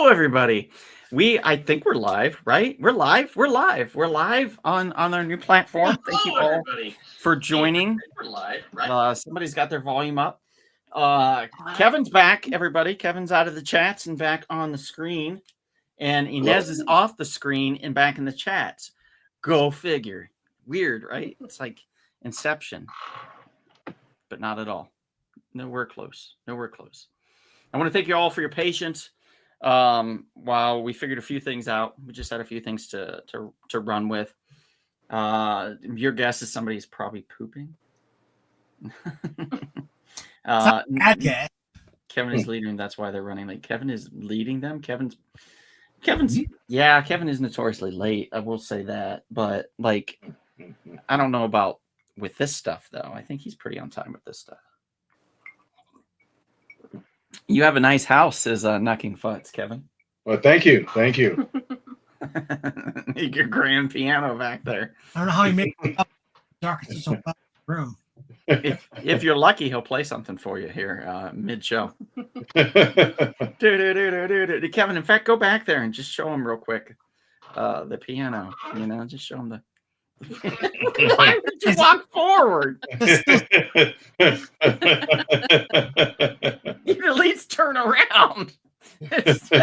everybody. I think we're live, right? We're live. We're live on our new platform. Thank you all for joining. We're live, right? Somebody's got their volume up. Kevin's back, everybody. Kevin's out of the chats and back on the screen. And Inez is off the screen and back in the chats. Go figure. Weird, right? It's like Inception. But not at all. Nowhere close. I want to thank you all for your patience. While we figured a few things out, we just had a few things to run with. Your guess is somebody's probably pooping. Kevin is leading. That's why they're running late. Kevin is leading them. Kevin's Kevin is notoriously late. I will say that, but like, I don't know about with this stuff though. I think he's pretty on time with this stuff. You have a nice house, says Knocking Futz, Kevin. Well, thank you. Your grand piano back there. I don't know how he made it up dark room. If you're lucky, he'll play something for you here mid-show. Kevin, in fact, go back there and just show him real quick the piano. Just show him the. Why would you walk forward? You at least turn around. Jesus.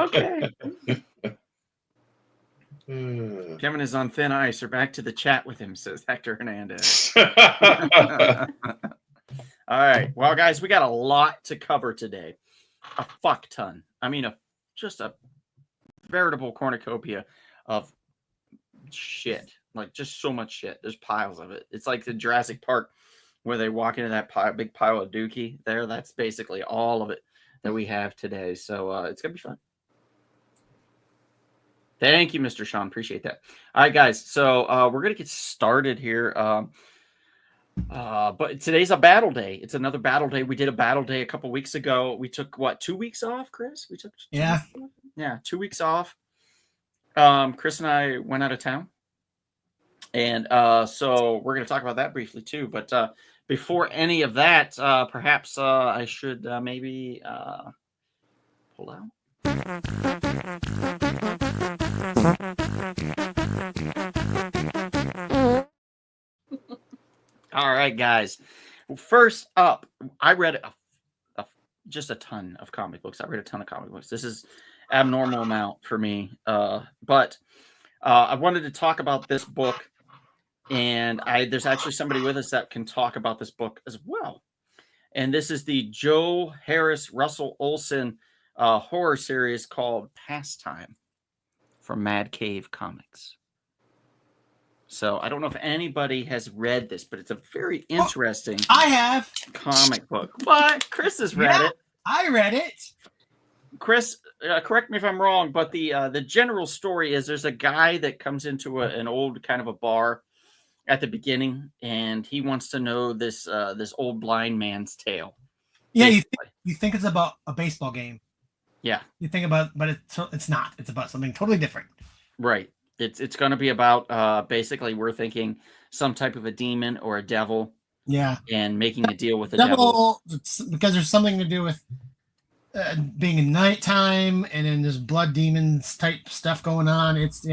Okay. Kevin is on thin ice. Or back to the chat with him, says Hector Hernandez. All right. Well, guys, we got a lot to cover today. A fuck ton. I mean, just a veritable cornucopia of shit. Like, just so much shit. There's piles of it. It's like the Jurassic Park where they walk into that big pile of dookie there. That's basically all of it that we have today. So it's going to be fun. Thank you, Mr. Sean. Appreciate that. All right, guys. So we're going to get started here. But today's a battle day. It's another battle day. We did a battle day a couple weeks ago. We took, 2 weeks off, Chris? We took 2 weeks off? Yeah, 2 weeks off. Chris and I went out of town. And so we're going to talk about that briefly, too. But before any of that, perhaps I should maybe pull out. All right, guys. First up, I read just a ton of comic books. This is abnormal amount for me. But I wanted to talk about this book, and there's actually somebody with us that can talk about this book as well. And this is the Joe Harris Russell Olson horror series called Pastime from Mad Cave Comics. So I don't know if anybody has read this, but it's a very interesting I have comic book. What? Chris has read it. I read it. Chris, correct me if I'm wrong, but the general story is there's a guy that comes into an old kind of a bar at the beginning, and he wants to know this old blind man's tale. Yeah, you think it's about a baseball game. Yeah. You think about, but it's not. It's about something totally different. Right. It's going to be about basically we're thinking some type of a demon or a devil. Yeah. And making a deal with the devil. Because there's something to do with being in nighttime, and then there's blood demons type stuff going on. It's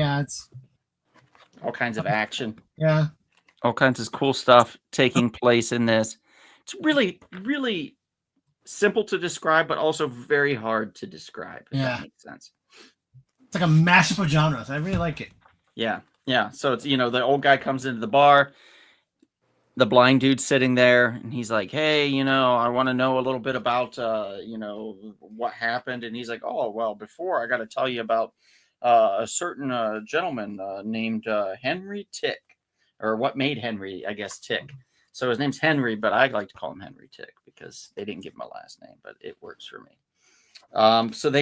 all kinds of action. Yeah. All kinds of cool stuff taking place in this. It's really, really simple to describe, but also very hard to describe. If that makes sense. It's like a mashup of genres. I really like it. Yeah. Yeah. So it's, the old guy comes into the bar, the blind dude's sitting there, and he's like, hey, I want to know a little bit about, what happened. And he's like, oh, well, before I got to tell you about a certain gentleman named Henry Tick, or what made Henry, I guess, Tick. So his name's Henry, but I like to call him Henry Tick because they didn't give him a last name, but it works for me. So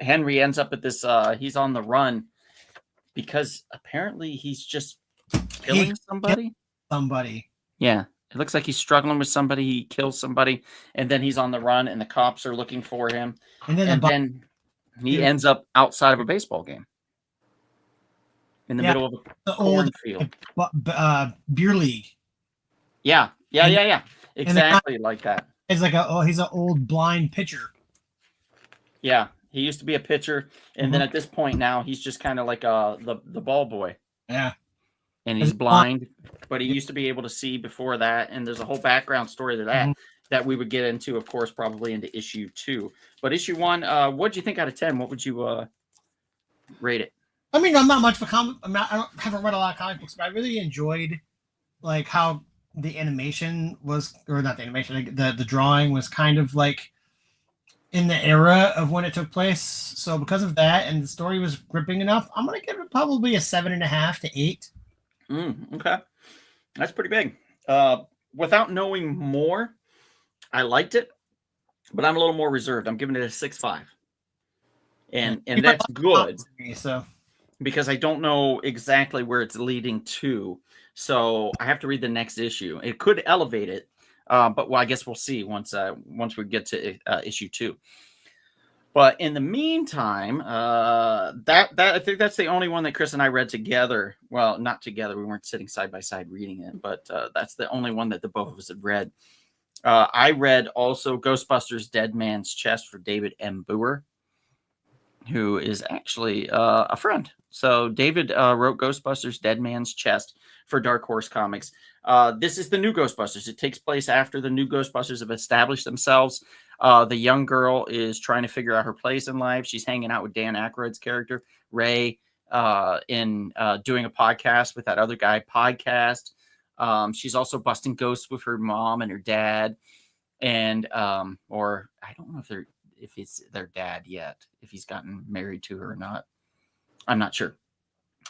Henry ends up at this, he's on the run because apparently he's just killing somebody. Yeah. It looks like he's struggling with somebody. He kills somebody, and then he's on the run, and the cops are looking for him. And then he ends up outside of a baseball game in the middle of a cornfield. Beer league. Yeah. Exactly like that. He's like he's an old blind pitcher. Yeah, he used to be a pitcher, and then Mhm. at this point now he's just kind of like the ball boy, Yeah. and He's he's blind. blind, but he used to be able to see before that. And there's a whole background story to that Mhm. that we would get into, of course, probably into issue 2. But issue 1, what'd you think out of 10? What would you rate it? I mean, I'm not much of a comic. Haven't read a lot of comic books, but I really enjoyed like how the animation was, or not the animation, like the drawing was kind of like in the era of when it took place. So because of that, and the story was gripping enough, I'm gonna give it probably a 7.5 to 8. Okay, that's pretty big. Without knowing more, I liked it, but I'm a little more reserved. I'm giving it a 6.5, Yeah, and you read that's a lot of good comics to me, so because I don't know exactly where it's leading to. So I have to read the next issue. It could elevate it, but well, I guess we'll see once we get to issue 2. But in the meantime, that I think that's the only one that Chris and I read together. Well, not together; we weren't sitting side by side reading it, but that's the only one that the both of us had read. I read also Ghostbusters: Dead Man's Chest for David M. Boer, who is actually a friend. So David wrote Ghostbusters: Dead Man's Chest for Dark Horse Comics. This is the new Ghostbusters. It takes place after the new Ghostbusters have established themselves. The young girl is trying to figure out her place in life. She's hanging out with Dan Aykroyd's character, Ray, in doing a podcast with that other guy, Podcast. She's also busting ghosts with her mom and her dad. And or I don't know if it's their dad yet, if he's gotten married to her or not. I'm not sure.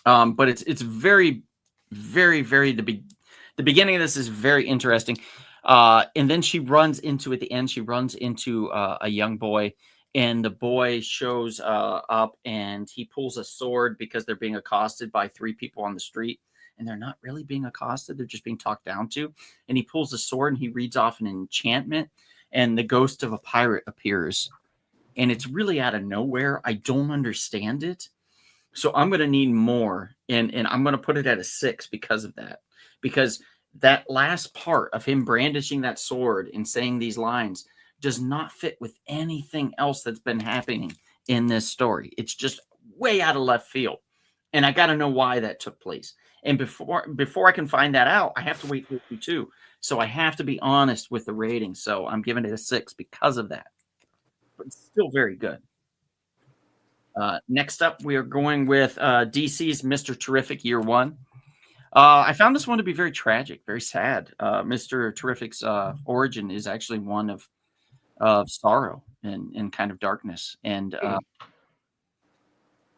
But it's very, very, very the beginning of this is very interesting. And then she runs into at the end. She runs into a young boy, and the boy shows up, and he pulls a sword because they're being accosted by 3 people on the street, and they're not really being accosted; they're just being talked down to. And he pulls a sword, and he reads off an enchantment, and the ghost of a pirate appears, and it's really out of nowhere. I don't understand it, so I'm going to need more, and I'm going to put it at a 6 because of that. Because that last part of him brandishing that sword and saying these lines does not fit with anything else that's been happening in this story. It's just way out of left field, and I got to know why that took place. And before I can find that out, I have to wait for issue 2. So I have to be honest with the rating. So I'm giving it a 6 because of that, but it's still very good. Next up, we are going with DC's Mr. Terrific Year One. I found this one to be very tragic, very sad. Mr. Terrific's origin is actually one of sorrow and kind of darkness, and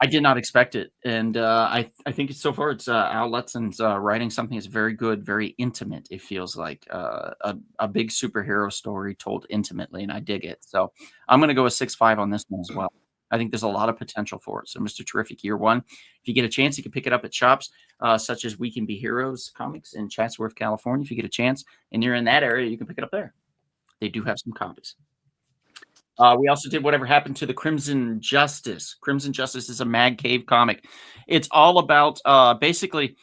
I did not expect it. And I think so far it's Al Lutzon's writing something that's very good, very intimate. It feels like a big superhero story told intimately, and I dig it. So I'm going to go with 6.5 on this one as well. I think there's a lot of potential for it. So Mr. Terrific Year One, if you get a chance, you can pick it up at shops such as We Can Be Heroes Comics in Chatsworth, California. If you get a chance and you're in that area, you can pick it up there. They do have some copies. We also did Whatever Happened to the Crimson Justice. Crimson Justice is a Mad Cave comic. It's all about basically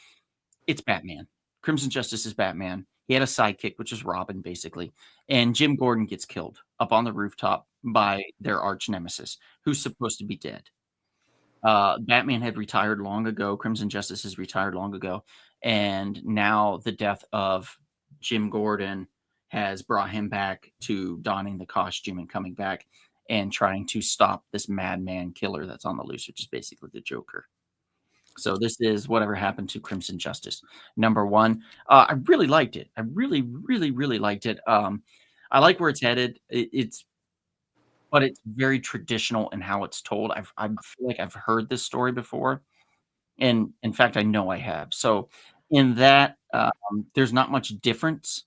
it's Batman. Crimson Justice is Batman. He had a sidekick, which is Robin, basically. And Jim Gordon gets killed up on the rooftop by their arch nemesis, who's supposed to be dead. Batman had retired long ago. Crimson Justice is retired long ago. And now the death of Jim Gordon has brought him back to donning the costume and coming back and trying to stop this madman killer that's on the loose, which is basically the Joker. So this is Whatever Happened to Crimson Justice, number 1. I really liked it. I really, really, really liked it. I like where it's headed. But it's very traditional in how it's told. I feel like I've heard this story before, and in fact, I know I have. So in that, there's not much difference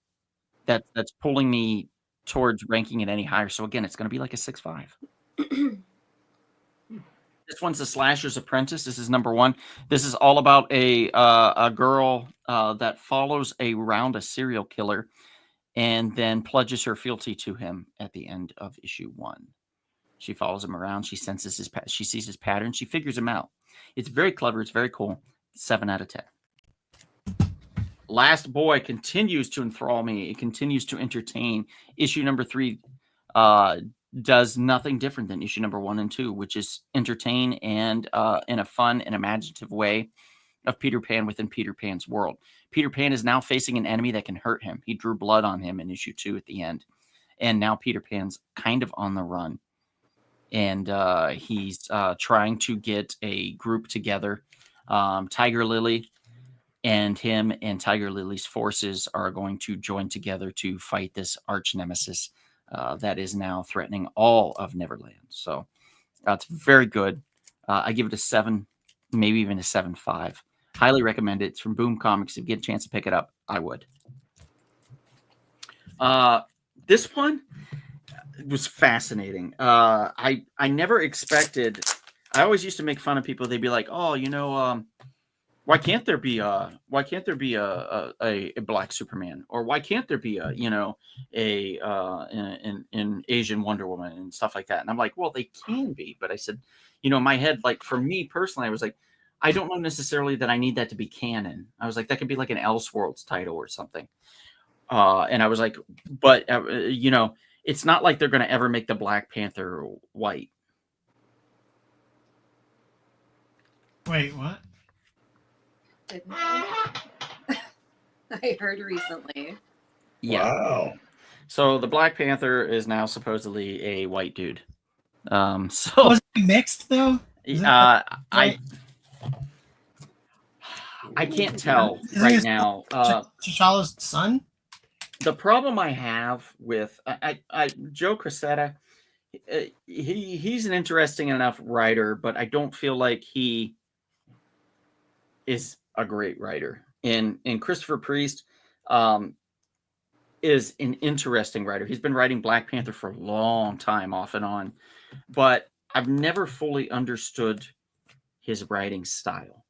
that's pulling me towards ranking it any higher. So again, it's gonna be like a 6.5. This one's The Slasher's Apprentice. This is number 1. This is all about a girl that follows around a serial killer and then pledges her fealty to him at the end of issue 1. She follows him around. She senses she sees his pattern. She figures him out. It's very clever. It's very cool. 7 out of 10. Last Boy continues to enthrall me. It continues to entertain. Issue number 3 does nothing different than issue number 1 and 2, which is entertain and in a fun and imaginative way of Peter Pan within Peter Pan's world. Peter Pan is now facing an enemy that can hurt him. He drew blood on him in issue 2 at the end. And now Peter Pan's kind of on the run. And he's trying to get a group together. Tiger Lily and him and Tiger Lily's forces are going to join together to fight this arch nemesis that is now threatening all of Neverland. So it's very good. I give it a 7, maybe even a 7.5. Highly recommend it. It's from Boom Comics. If you get a chance to pick it up, I would. This one was fascinating. I never expected. I always used to make fun of people. They'd be like, "Oh, why can't there be a black Superman, or why can't there be an Asian Wonder Woman and stuff like that?" And I'm like, "Well, they can be," but I said, in my head, like for me personally, I was like, I don't know necessarily that I need that to be canon. I was like, that could be like an Elseworlds title or something. And I was like, but it's not like they're going to ever make the Black Panther white. Wait, what? I heard recently. Yeah. Wow. So the Black Panther is now supposedly a white dude. So Was it mixed though? I can't tell right now. T'Challa's son? The problem I have with Joe Quesada, he's an interesting enough writer, but I don't feel like he is a great writer. And Christopher Priest is an interesting writer. He's been writing Black Panther for a long time, off and on, but I've never fully understood his writing style.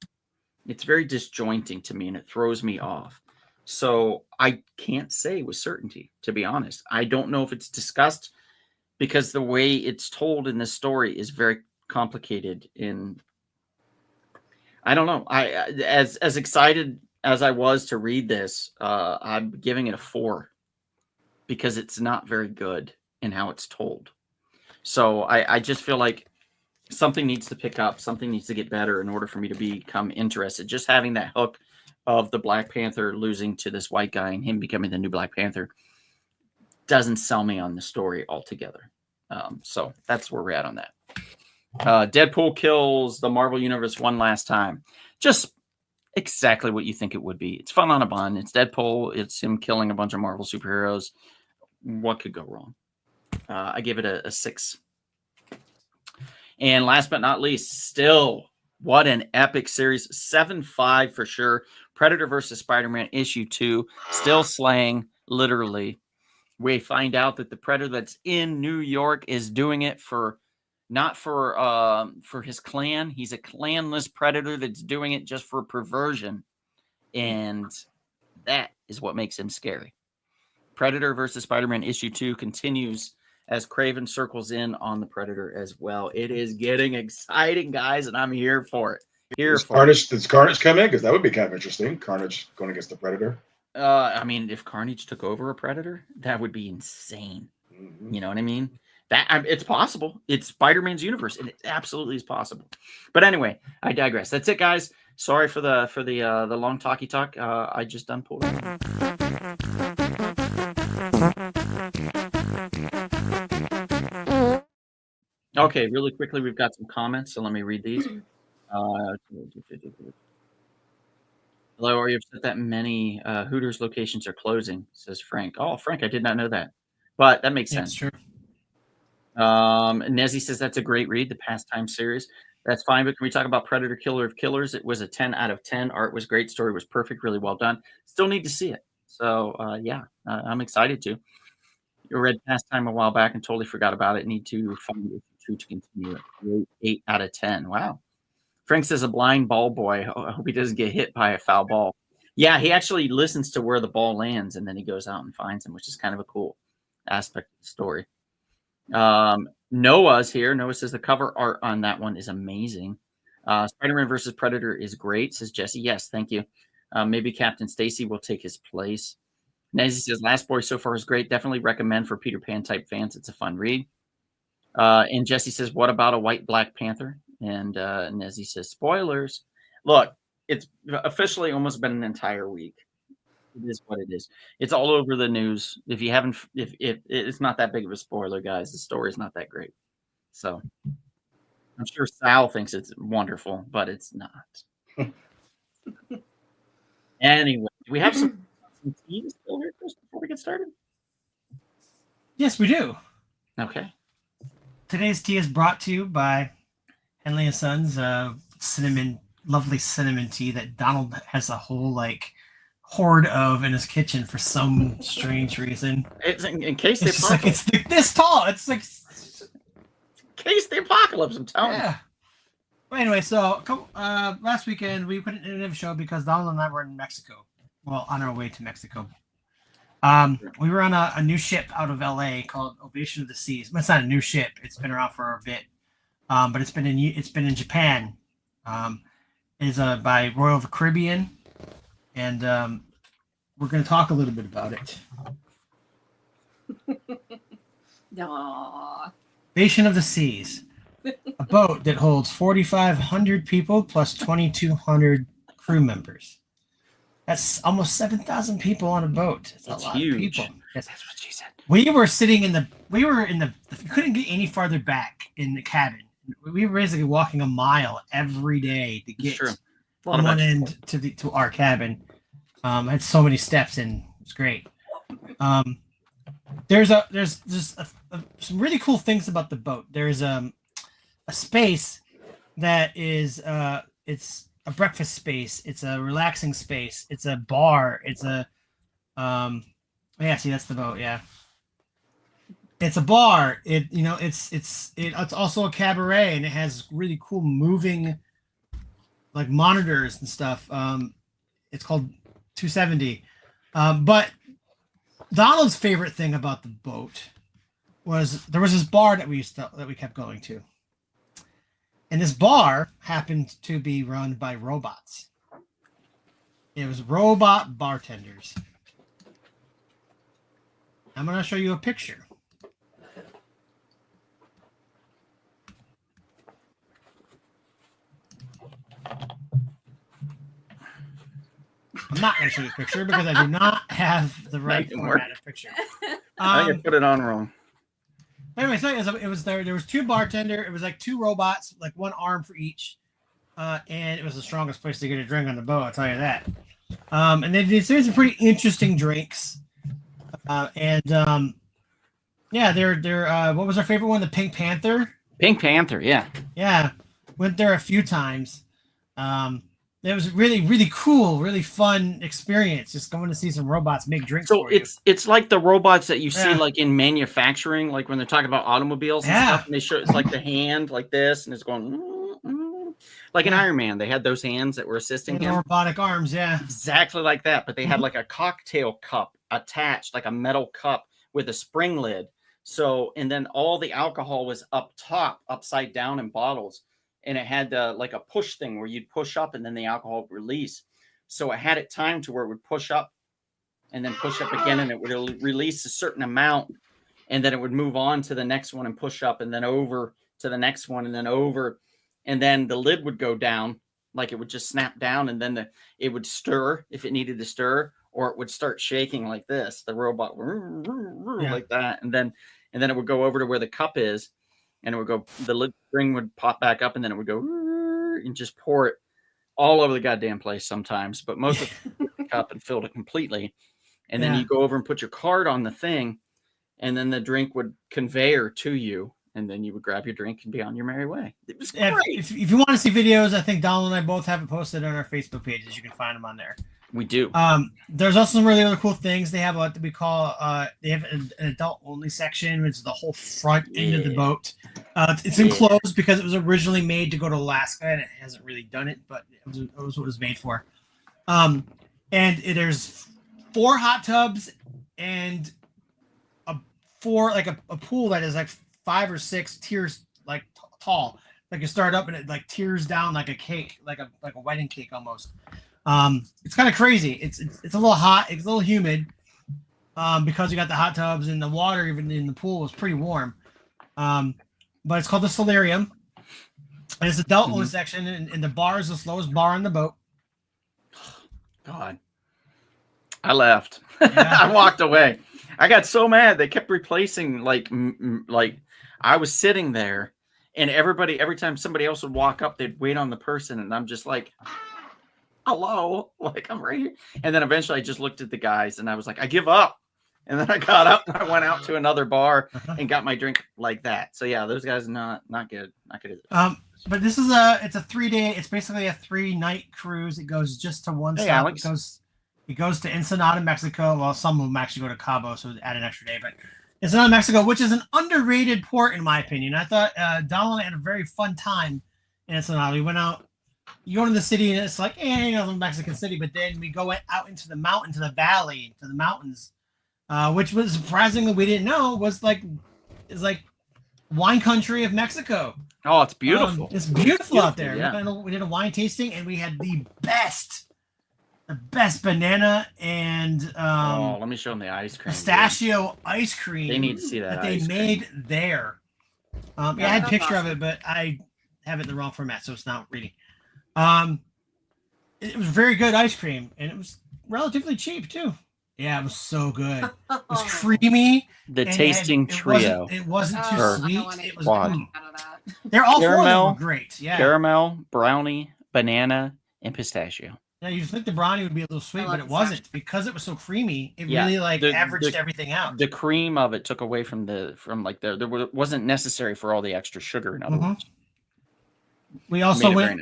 It's very disjointing to me, and it throws me off. So I can't say with certainty, to be honest. I don't know if it's discussed, because the way it's told in this story is very complicated. I don't know. As excited as I was to read this, I'm giving it a 4 because it's not very good in how it's told. So I just feel like something needs to pick up, something needs to get better in order for me to become interested. Just having that hook of the Black Panther losing to this white guy and him becoming the new Black Panther doesn't sell me on the story altogether. So that's where we're at on that. Deadpool kills the Marvel Universe one last time. Just exactly what you think it would be. It's fun on a bun. It's Deadpool. It's him killing a bunch of Marvel superheroes. What could go wrong? I give it a 6. And last but not least, still, what an epic series. 7.5 for sure. Predator versus Spider-Man issue 2. Still slaying, literally. We find out that the Predator that's in New York is doing it not for his clan. He's a clanless Predator that's doing it just for perversion. And that is what makes him scary. Predator versus Spider-Man issue 2 continues as Kraven circles in on the Predator as well. It is getting exciting, guys, and I'm here for it. Does Carnage come in? Because that would be kind of interesting. Carnage going against the Predator. I mean, if Carnage took over a Predator, that would be insane. Mm-hmm. You know what I mean? It's possible. It's Spider-Man's universe, and it absolutely is possible. But anyway, I digress. That's it, guys. Sorry for the long talky talk. I just done pulled it. Okay, really quickly, we've got some comments, so let me read these. Hello, are you upset that many Hooters locations are closing? Says Frank. Oh, Frank, I did not know that, but that makes sense. True. Nezzy says that's a great read, the Pastime series. That's fine, but can we talk about Predator Killer of Killers? It was a 10 out of 10. Art was great. Story was perfect. Really well done. Still need to see it. So, I'm excited to. I read Pastime a while back and totally forgot about it. Need to find it to continue it. 8 out of 10. Wow. Frank says a blind ball boy. I hope he doesn't get hit by a foul ball. Yeah, he actually listens to where the ball lands, and then he goes out and finds him, which is kind of a cool aspect of the story. Noah's here. Noah says the cover art on that one is amazing. Spider-Man versus Predator is great, says Jesse. Yes, thank you. Maybe Captain Stacy will take his place. Nezzy says, Last Boy so far is great. Definitely recommend for Peter Pan type fans. It's a fun read. And Jesse says, what about a white Black Panther? And Nezzy says, spoilers. Look, it's officially almost been an entire week. It is what it is. It's all over the news. If you haven't, if it's not that big of a spoiler, guys, the story's not that great. So I'm sure Sal thinks it's wonderful, but it's not. Anyway, do we have some tea still here, Chris, before we get started? Yes, we do. Okay. Today's tea is brought to you by Henley & Sons lovely cinnamon tea that Donald has a whole hoard of in his kitchen for some strange reason. It's in case it's this tall. It's like in case the apocalypse. I'm telling you. Well, anyway, so last weekend we couldn't do a show because Donald and I were in Mexico. Well, on our way to Mexico. We were on a new ship out of LA called Ovation of the Seas. It's not a new ship. It's been around for a bit. But it's been in Japan. It's by Royal of the Caribbean. And we're going to talk a little bit about it. Aww. Ovation of the Seas. A boat that holds 4,500 people plus 2,200 crew members. That's almost 7,000 people on a boat. That's a lot huge. Of people. That's what she said. We were sitting we couldn't get any farther back in the cabin. We were basically walking a mile every day to get from one end to our cabin. Had so many steps and it was great. There's some really cool things about the boat. There's a space that is it's a breakfast space. It's a relaxing space. It's a bar. It's a see, that's the boat. Yeah. It's a bar. It's also a cabaret, and it has really cool moving monitors and stuff. It's called 270. But Donald's favorite thing about the boat was there was this bar that we kept going to. And this bar happened to be run by robots. It was robot bartenders. I'm going to show you a picture. I'm not going to show you a picture because I do not have the right format of picture. I think I put it on wrong. Anyway, so it was there was two bartender. It was two robots, one arm for each. And it was the strongest place to get a drink on the boat, I'll tell you that. And they did some pretty interesting drinks. They're what was our favorite one? The Pink Panther? Pink Panther, yeah. Yeah. Went there a few times. It was really, really cool, really fun experience. Just going to see some robots make drinks. So it's like the robots that you see in manufacturing, when they're talking about automobiles and stuff. And they show it's the hand like this, and it's going like an Iron Man. They had those hands that were assisting him. Robotic arms, yeah. Exactly like that. But they had a cocktail cup attached, like a metal cup with a spring lid. So and then all the alcohol was up top, upside down in bottles. And it had a push thing where you'd push up and then the alcohol would release. So it had it timed to where it would push up and then push up again, and it would release a certain amount, and then it would move on to the next one and push up and then over to the next one and then over. And then the lid would go down, it would just snap down, and then it would stir if it needed to stir, or it would start shaking like this, the robot like that. And then it would go over to where the cup is. And it would go, the lid spring would pop back up, and then it would go and just pour it all over the goddamn place sometimes. But most of the cup and filled it completely. And then you go over and put your card on the thing, and then the drink would conveyor to you. And then you would grab your drink and be on your merry way. It was great. If you want to see videos, I think Donald and I both have it posted on our Facebook pages. You can find them on there. We do. There's also some really other cool things. They have what we call they have an adult only section, which is the whole front end of the boat. It's enclosed because it was originally made to go to Alaska, and it hasn't really done it, but it was what it was made for. There's 4 hot tubs and a pool that is 5 or 6 tiers tall. You start up and it tiers down like a cake, like a wedding cake almost. It's kind of crazy. It's a little hot. It's a little humid because you got the hot tubs and the water even in the pool was pretty warm. But it's called the Solarium. And it's adult only section, and the bar is the slowest bar on the boat. God, I left. Yeah. I walked away. I got so mad. They kept replacing like I was sitting there, and every time somebody else would walk up, they'd wait on the person, and I'm just like, hello, like I'm right here. And then eventually I just looked at the guys, and I was like, I give up. And then I got up and I went out to another bar and got my drink like that. So yeah, those guys not good, not good. But this is it's a 3-day. It's basically a 3-night cruise. It goes just to one stop. It goes to Ensenada, Mexico. Well, some of them actually go to Cabo, so add an extra day. But Ensenada, Mexico, which is an underrated port in my opinion. I thought Donald had a very fun time in Ensenada. We went out. You go into the city and it's like, the Mexican city. But then we go out into the mountain, to the valley, to the mountains, which was surprisingly we didn't know is like wine country of Mexico. Oh, it's beautiful. It's beautiful out there. Yeah. We did a wine tasting and we had the best banana and let me show them the ice cream. pistachio ice cream. They need to see that they ice made there. I had a picture of it, but I have it in the wrong format, so it's not reading. It was very good ice cream, and it was relatively cheap too. Yeah, it was so good. It was creamy. The tasting trio. It wasn't too sweet. It was quad. They're all four of them were great. Yeah. Caramel, brownie, banana, and pistachio. Yeah, you'd think the brownie would be a little sweet, but it wasn't because it was so creamy. It really averaged everything out. The cream of it took away from there wasn't necessary for all the extra sugar. In other words, we also went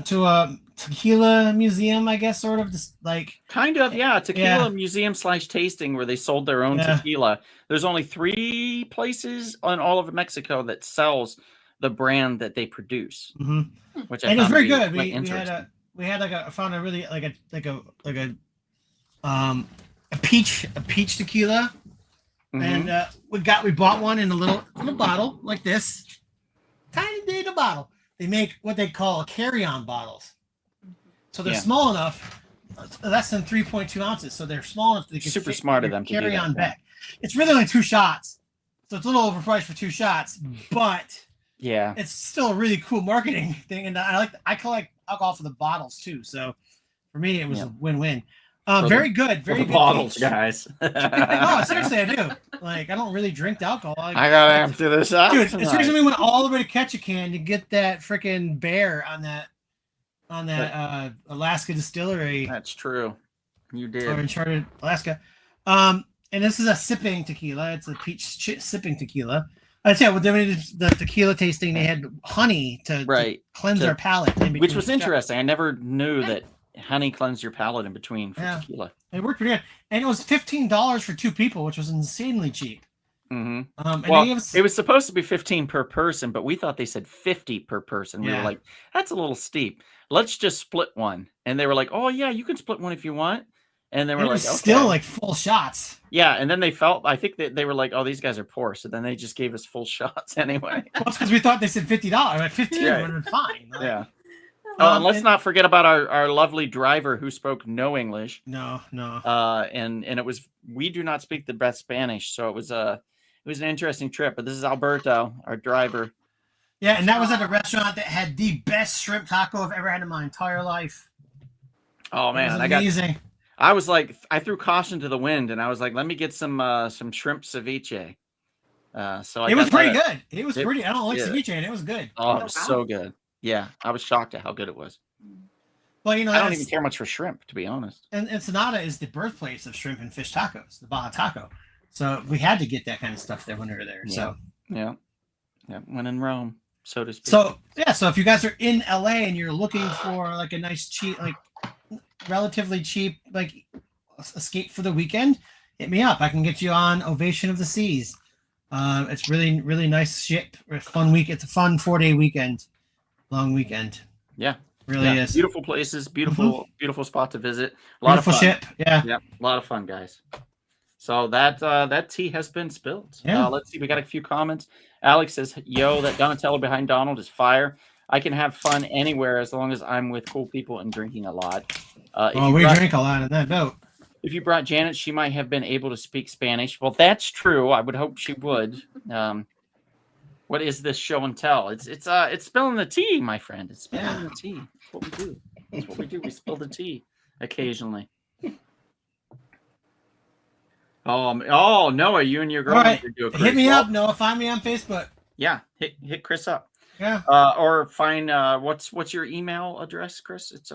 to a tequila museum, I guess, sort of just like tequila museum / tasting where they sold their own tequila. There's only 3 places in all of Mexico that sells the brand that they produce, which I found it was very good. We I found a really a peach tequila, and we bought one in a little bottle like this, tiny little bottle. They make what they call carry-on bottles, so they're small enough, less than 3.2 ounces. So they're small enough that they can super smart of them to carry do that, on back. It's really only 2 shots, so it's a little overpriced for 2 shots, but it's still a really cool marketing thing. And I collect alcohol for the bottles too, so for me it was a win-win. Very good bottles, peach. Guys. No, seriously, I do. Like, I don't really drink alcohol. I gotta empty this out. Dude, especially when we went all the way to Ketchikan to get that freaking bear on that Alaska distillery. That's true. You did. Or Uncharted, Alaska. And this is a sipping tequila. It's a peach sipping tequila. I'd say when they did the tequila tasting, they had honey to cleanse our palate. Which was interesting. I never knew that honey cleansed your palate in between for tequila. It worked pretty good. And it was $15 for 2 people, which was insanely cheap. It was supposed to be 15 per person, but we thought they said 50 per person. We were like, that's a little steep. Let's just split one. And they were like, oh yeah, you can split one if you want. And then we're like, still like full shots. Yeah, and then I think that they were like, oh, these guys are poor, so then they just gave us full shots anyway. Well, it's because we thought they said $50. Like 15 would have been fine. Like, and let's not forget about our lovely driver who spoke no English. No. And it was, we do not speak the best Spanish, so it was an interesting trip. But this is Alberto, our driver. Yeah, and that was at a restaurant that had the best shrimp taco I've ever had in my entire life. Oh man, amazing. I was like, I threw caution to the wind, and I was like, let me get some shrimp ceviche. So it was pretty good. It was pretty. I don't like ceviche, and it was good. Oh, it was so good. Yeah, I was shocked at how good it was. Well, I don't even care much for shrimp, to be honest. And Ensenada is the birthplace of shrimp and fish tacos, the Baja Taco. So we had to get that kind of stuff there when we were there. Yeah. So when in Rome, so to speak. So if you guys are in LA and you're looking for like a nice cheap, like relatively cheap, like escape for the weekend, hit me up. I can get you on Ovation of the Seas. It's really, really nice ship. Fun week. It's a fun 4-day weekend. Long weekend. Yeah. Really is. Beautiful places, beautiful spot to visit. A lot of fun. Ship. Yeah. A lot of fun, guys. So that tea has been spilled. Yeah. Let's see. We got a few comments. Alex says, yo, that Donatello behind Donald is fire. I can have fun anywhere as long as I'm with cool people and drinking a lot. Well, we drink a lot in that boat. If you brought Janet, she might have been able to speak Spanish. Well, that's true. I would hope she would. What is this show and tell? It's spilling the tea, my friend. It's spilling the tea. That's what we do. That's what we do. We spill the tea occasionally. Oh, Noah, you and your girl need to do a quiz. Hit me up, Noah. Find me on Facebook. Yeah, hit Chris up. Yeah. Or find what's your email address, Chris? It's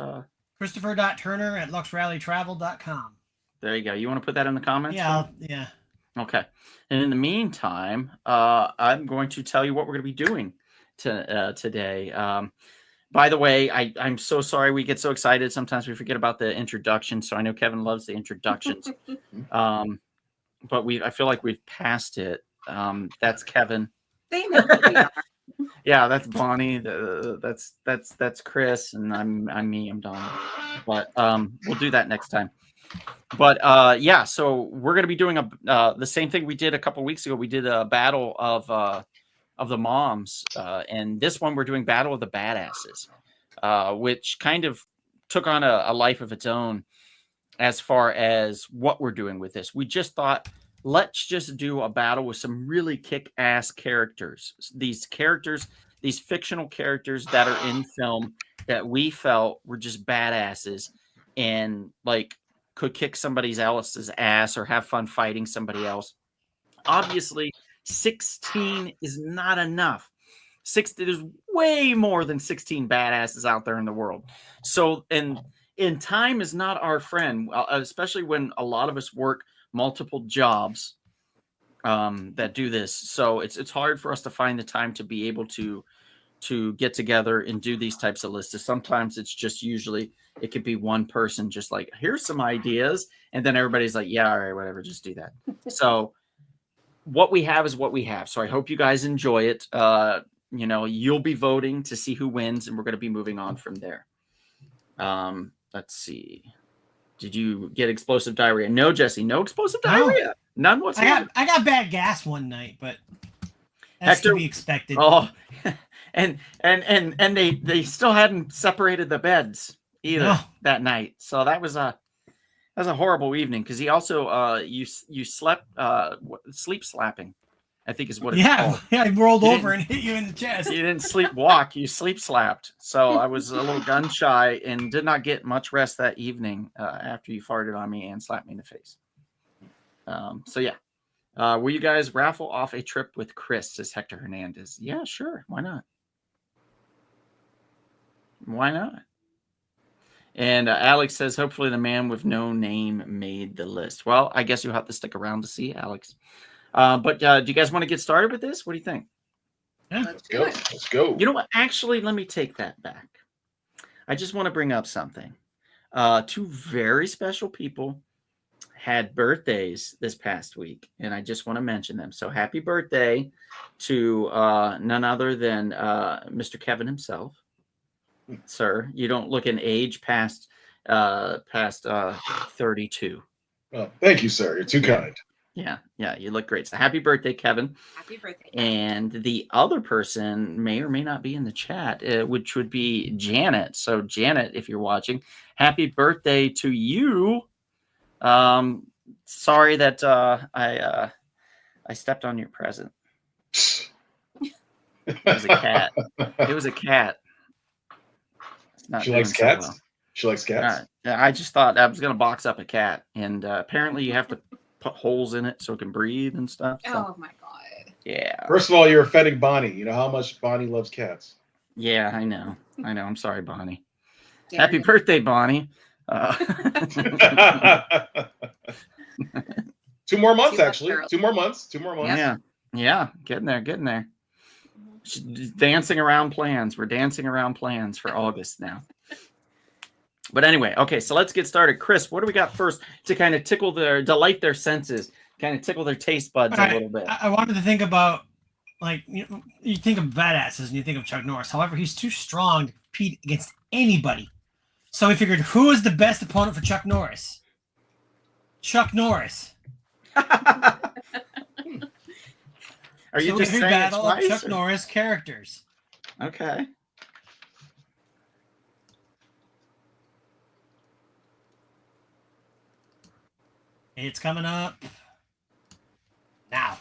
Christopher.turner@luxrallytravel.com. There you go. You want to put that in the comments? Yeah, yeah. Okay. And in the meantime, I'm going to tell you what we're going to be doing today. By the way, I'm so sorry we get so excited. Sometimes we forget about the introduction. So I know Kevin loves the introductions. But I feel like we've passed it. That's Kevin. They know who we are. Yeah, that's Bonnie. That's Chris, and I'm me. I'm Don. But we'll do that next time. But yeah, so we're gonna be doing the same thing we did a couple weeks ago. We did a battle of the moms, and this one we're doing battle of the badasses, which kind of took on a life of its own as far as what we're doing with this. We just thought, let's just do a battle with some really kick-ass characters. These characters, these fictional characters that are in film that we felt were just badasses and like could kick somebody else's ass or have fun fighting somebody else. Obviously, 16 is not enough. There's way more than 16 badasses out there in the world. So, and time is not our friend, especially when a lot of us work multiple jobs that do this. So it's hard for us to find the time to be able to get together and do these types of lists. Sometimes it's just usually it could be one person just like, here's some ideas, and then everybody's like, yeah, all right, whatever, just do that. So what we have is what we have. So I hope you guys enjoy it. You'll be voting to see who wins, and we're going to be moving on from there. Let's see. Did you get explosive diarrhea? No, Jesse, no explosive diarrhea. None whatsoever. I got bad gas one night, but that's to be expected. Oh, and they still hadn't separated the beds either that night. So that was a horrible evening because he also you slept sleep slapping, I think is what it's called. Yeah, I rolled over and hit you in the chest. You didn't sleepwalk, you sleep slapped. So I was a little gun shy and did not get much rest that evening after you farted on me and slapped me in the face. So yeah. Will you guys raffle off a trip with Chris, says Hector Hernandez? Yeah, sure. Why not? Why not? And Alex says, hopefully the man with no name made the list. Well, I guess you'll have to stick around to see, Alex. But do you guys want to get started with this? What do you think? Yeah. Let's go. Let's go. You know what? Actually, let me take that back. I just want to bring up something. Two very special people had birthdays this past week, and I just want to mention them. So happy birthday to none other than Mr. Kevin himself. Sir, you don't look an age past 32. Oh, thank you, sir. You're too kind. Yeah, you look great. So happy birthday, Kevin. Happy birthday. And the other person may or may not be in the chat, which would be Janet. So Janet, if you're watching, happy birthday to you. Sorry that I stepped on your present. It was a cat. It was a cat. She likes cats. Well. She likes cats. I just thought I was going to box up a cat, and apparently you have to put holes in it so it can breathe and stuff. So. Oh my god. Yeah. First of all, you're offending Bonnie. You know how much Bonnie loves cats. Yeah, I know. I'm sorry, Bonnie. Happy birthday, Bonnie. 2 more months, actually. 2 more months. 2 more months. Yeah. Getting there. She's dancing around plans. We're dancing around plans for August now. But anyway, okay, so let's get started. Chris, what do we got first to kind of delight their senses, kind of tickle their taste buds a little bit? I wanted to think about, like, you think of badasses and you think of Chuck Norris. However, he's too strong to compete against anybody. So we figured, who is the best opponent for Chuck Norris? Chuck Norris. Are you just saying battle it twice, of Chuck Norris characters? Okay. It's coming up now.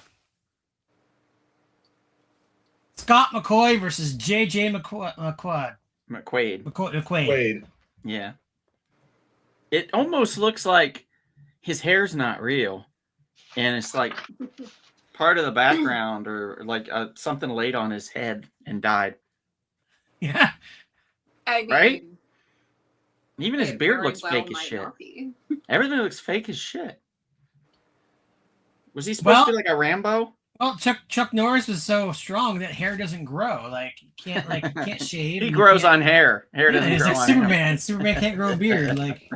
Scott McCoy versus JJ McQuaid. McQuaid. Wade. Yeah. It almost looks like his hair's not real, and it's like part of the background, or like something laid on his head and died. Yeah. I mean, Right? Even his it beard very looks well fake as might shit. not be. Everything looks fake as shit. Was he supposed to be like a Rambo? Well, Chuck Norris was so strong that hair doesn't grow. Like you can't shave. He and you grows can't- on hair. Hair doesn't he's grow like on Superman. him. Superman can't grow a beard. Like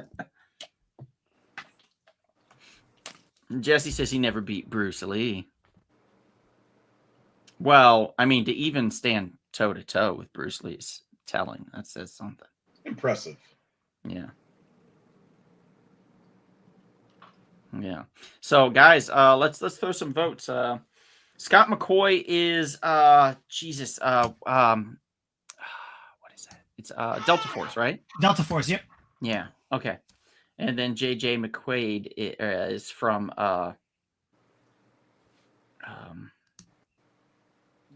Jesse says he never beat Bruce Lee. Well, I mean, to even stand toe to toe with Bruce Lee is telling. That says something. Impressive. Yeah. Yeah. So, guys, let's throw some votes. Scott McCoy is what is that? It's Delta Force, right? Delta Force. Yep. Yeah. Okay. And then JJ McQuaid is from Lone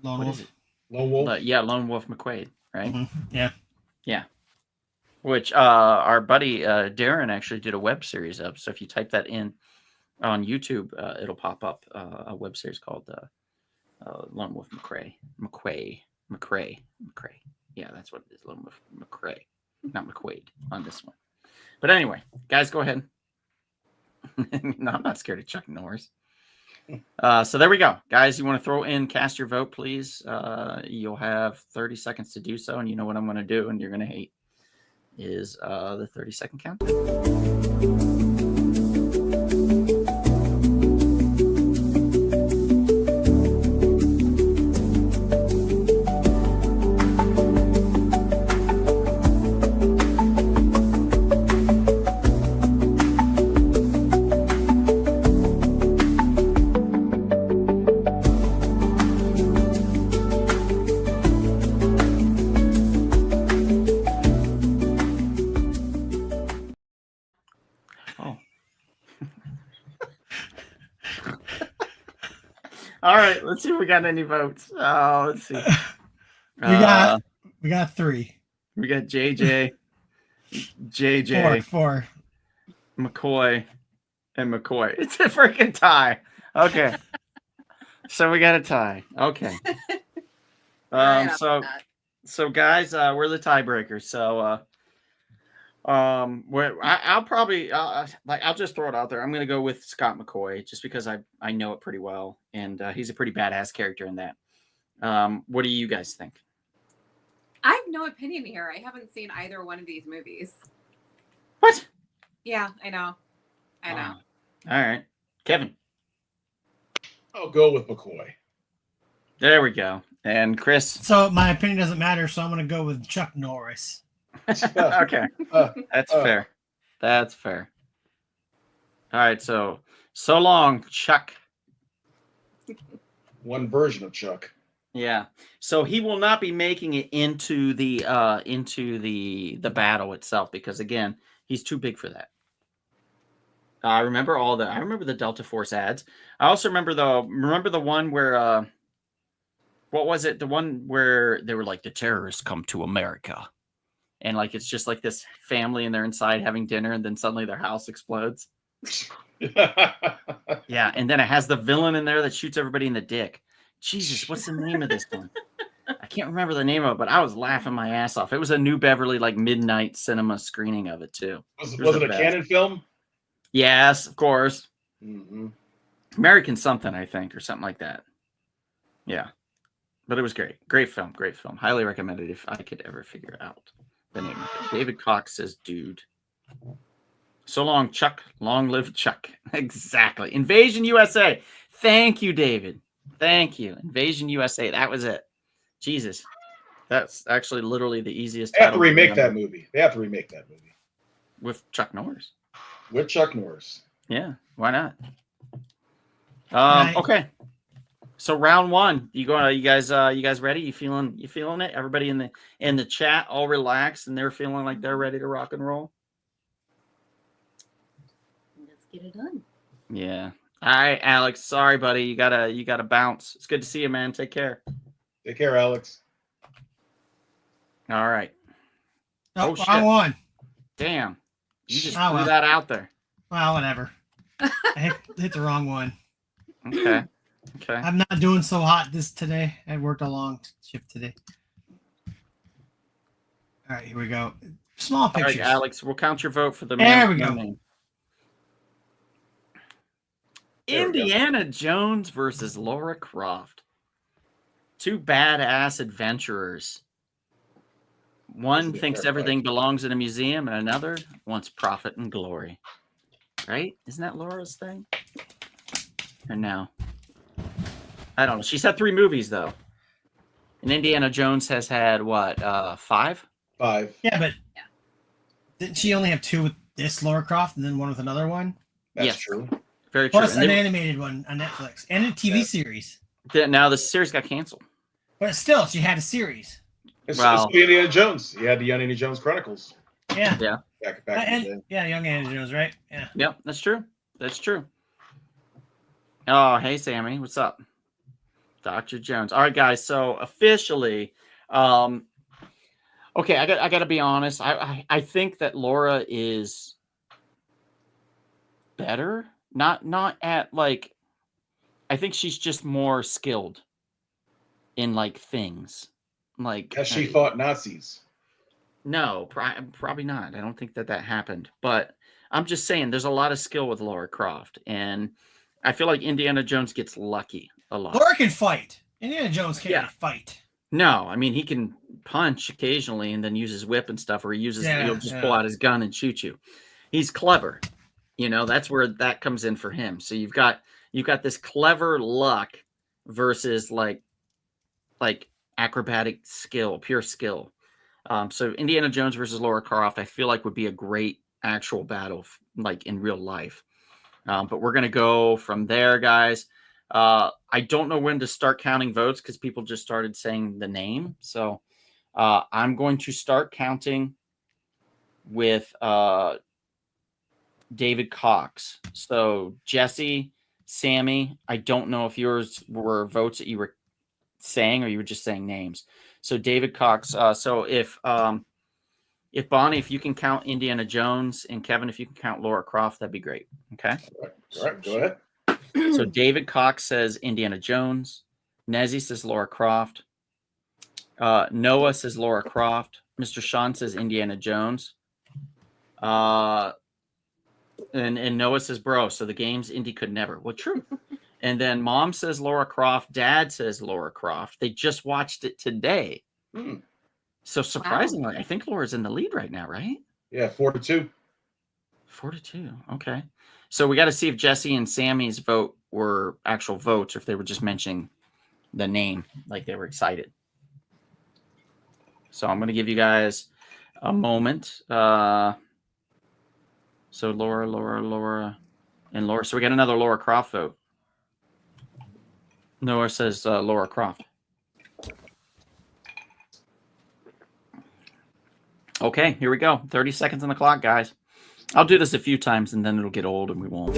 what Wolf. is it? Lone Wolf. Yeah, Lone Wolf McQuaid, right? Mm-hmm. Yeah. Yeah. Which our buddy Darren actually did a web series of. So if you type that in on YouTube, it'll pop up a web series called Lone Wolf McCrae. Yeah, that's what it is. Lone Wolf McCrae, not McQuaid on this one. But anyway, guys, go ahead. No, I'm not scared of Chuck Norris. So there we go. Guys, you want to throw in, cast your vote, please. You'll have 30 seconds to do so. And you know what I'm going to do, and you're going to hate, is the 30-second countdown. All right, let's see if we got any votes. Let's see. We got 3. We got JJ, Four. McCoy, and McCoy. It's a freaking tie. Okay. So we got a tie. Okay. So guys, we're the tiebreakers. So I'll probably I'll just throw it out there. I'm going to go with Scott McCoy just because I know it pretty well, and he's a pretty badass character in that. What do you guys think? I have no opinion here. I haven't seen either one of these movies. What? Yeah, I know. All right, Kevin. I'll go with McCoy. There we go. And Chris. So my opinion doesn't matter. So I'm going to go with Chuck Norris. Okay. That's fair. That's fair. All right. So long, Chuck. One version of Chuck. Yeah. So he will not be making it into the battle itself because again, he's too big for that. I remember the Delta Force ads. I also remember the one where what was it? The one where they were like, the terrorists come to America. And like it's just like this family and they're inside having dinner and then suddenly their house explodes. Yeah, and then it has the villain in there that shoots everybody in the dick. Jesus, what's the name of this one? I can't remember the name of it, but I was laughing my ass off. It was a New Beverly like midnight cinema screening of it too. Was it a canon film? Yes, of course. Mm-hmm. American something, I think, or something like that. Yeah, but it was great. Great film. Highly recommended if I could ever figure out the name of it. David Cox says, dude. So long, Chuck. Long live Chuck. Exactly. Invasion USA. Thank you, David. Thank you. Invasion USA. That was it. Jesus. That's actually literally the easiest. They have to remake that movie. With Chuck Norris. With Chuck Norris. Yeah. Why not? Right. Okay. So round one, you guys ready? You feeling it? Everybody in the chat all relaxed and they're feeling like they're ready to rock and roll. Let's get it done. Yeah. All right, Alex. Sorry, buddy. You gotta bounce. It's good to see you, man. Take care. Take care, Alex. All right. Oh, Oh, shit. wrong one. Damn. You just Oh, threw well. that out there. Well, whatever. I hit the wrong one. Okay. Okay. I'm not doing so hot today. I worked a long shift today. All right, here we go. Small All pictures. right, Alex. We'll count your vote for the There man we with no go. name. There we go. Indiana Jones versus Laura Croft. Two badass adventurers. One This is a thinks fair everything fight. belongs in a museum, and another wants profit and glory. Right? Isn't that Laura's thing? Or no? I don't know. She's had 3 movies, though. And Indiana Jones has had, what, 5? 5. Yeah, but didn't she only have 2 with this Laura Croft and then one with another one? That's Yes. true. Very true. Plus And an animated one on Netflix and a TV Yeah. series. now the series got canceled. But still, she had a series. It's Wow. Indiana Jones. You had the Indiana Jones Chronicles Yeah. back in the day. Yeah, Young Indiana Jones, right? Yeah. Yep, that's true. That's true. Oh, hey, Sammy. What's up? Dr. Jones. All right, guys. So officially, okay, I got to be honest. I think that Laura is better. Not at like. I think she's just more skilled in like things. Like Has she fought Nazis? No, probably not. I don't think that happened. But I'm just saying, there's a lot of skill with Laura Croft, and I feel like Indiana Jones gets lucky a lot. Laura can fight. Indiana Jones can't Yeah. fight. No, I mean he can punch occasionally and then use his whip and stuff, or he'll just pull out his gun and shoot you. He's clever. That's where that comes in for him. So you've got this clever luck versus like acrobatic skill, pure skill. So Indiana Jones versus Laura Croft, I feel like would be a great actual battle, like in real life. But we're gonna go from there, guys. I don't know when to start counting votes because people just started saying the name. So I'm going to start counting with David Cox. So Jesse, Sammy, I don't know if yours were votes that you were saying or you were just saying names. So David Cox. So if Bonnie, if you can count Indiana Jones, and Kevin, if you can count Laura Croft, that'd be great. Okay. All right, go ahead. So David Cox says Indiana Jones. Nezzy says Laura Croft. Noah says Laura Croft. Mr. Sean says Indiana Jones. And Noah says bro. So the game's Indy could never. Well, true. And then Mom says Laura Croft. Dad says Laura Croft. They just watched it today. Hmm. So surprisingly, I think Laura's in the lead right now, right? Yeah, 4-2. 4-2. Okay. So we got to see if Jesse and Sammy's vote were actual votes or if they were just mentioning the name, like they were excited. So I'm going to give you guys a moment. So Laura, and Laura. So we got another Laura Croft vote. Noah says Laura Croft. Okay, here we go. 30 seconds on the clock, guys. I'll do this a few times and then it'll get old and we won't.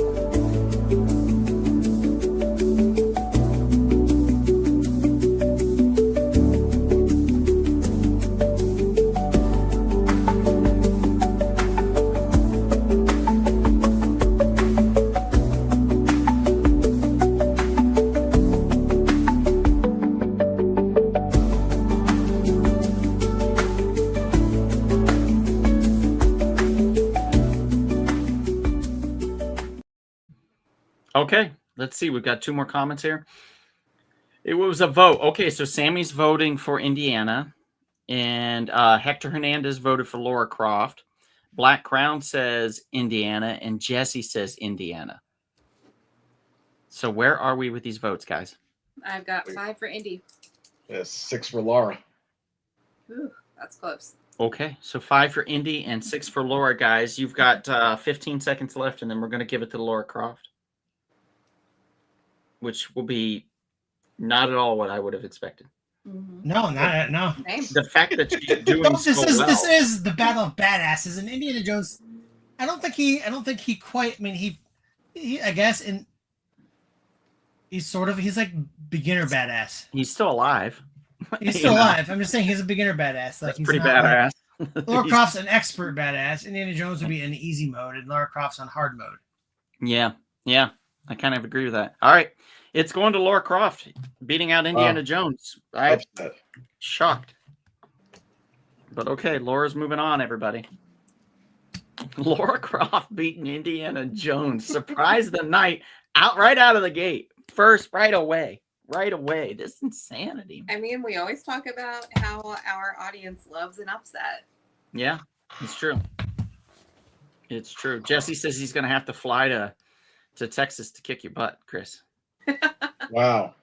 Okay, let's see. We've got 2 more comments here. It was a vote. Okay, so Sammy's voting for Indiana, and Hector Hernandez voted for Laura Croft. Black Crown says Indiana, and Jesse says Indiana. So where are we with these votes, guys? I've got 5 for Indy. Yeah, 6 for Laura. Ooh, that's close. Okay, so 5 for Indy and 6 for Laura, guys. You've got 15 seconds left, and then we're going to give it to Laura Croft, which will be not at all what I would have expected. Mm-hmm. No. Same. The fact that she's doing This well. is the battle of badasses, and Indiana Jones. I don't think he quite. I mean, I guess, and he's like beginner badass. He's still alive. He's still alive. I'm just saying he's a beginner badass. Like That's he's pretty not badass. Like, Lara Croft's an expert badass. Indiana Jones would be in easy mode, and Lara Croft's on hard mode. Yeah. I kind of agree with that. All right, it's going to Lara Croft beating out Indiana Jones. I'm shocked, but okay, Laura's moving on. Everybody. Lara Croft beating Indiana Jones. Surprise the night right out of the gate. First, right away. This is insanity. I mean, we always talk about how our audience loves an upset. Yeah, it's true. It's true. Jesse says he's going to have to fly to Texas to kick your butt, Chris. Wow.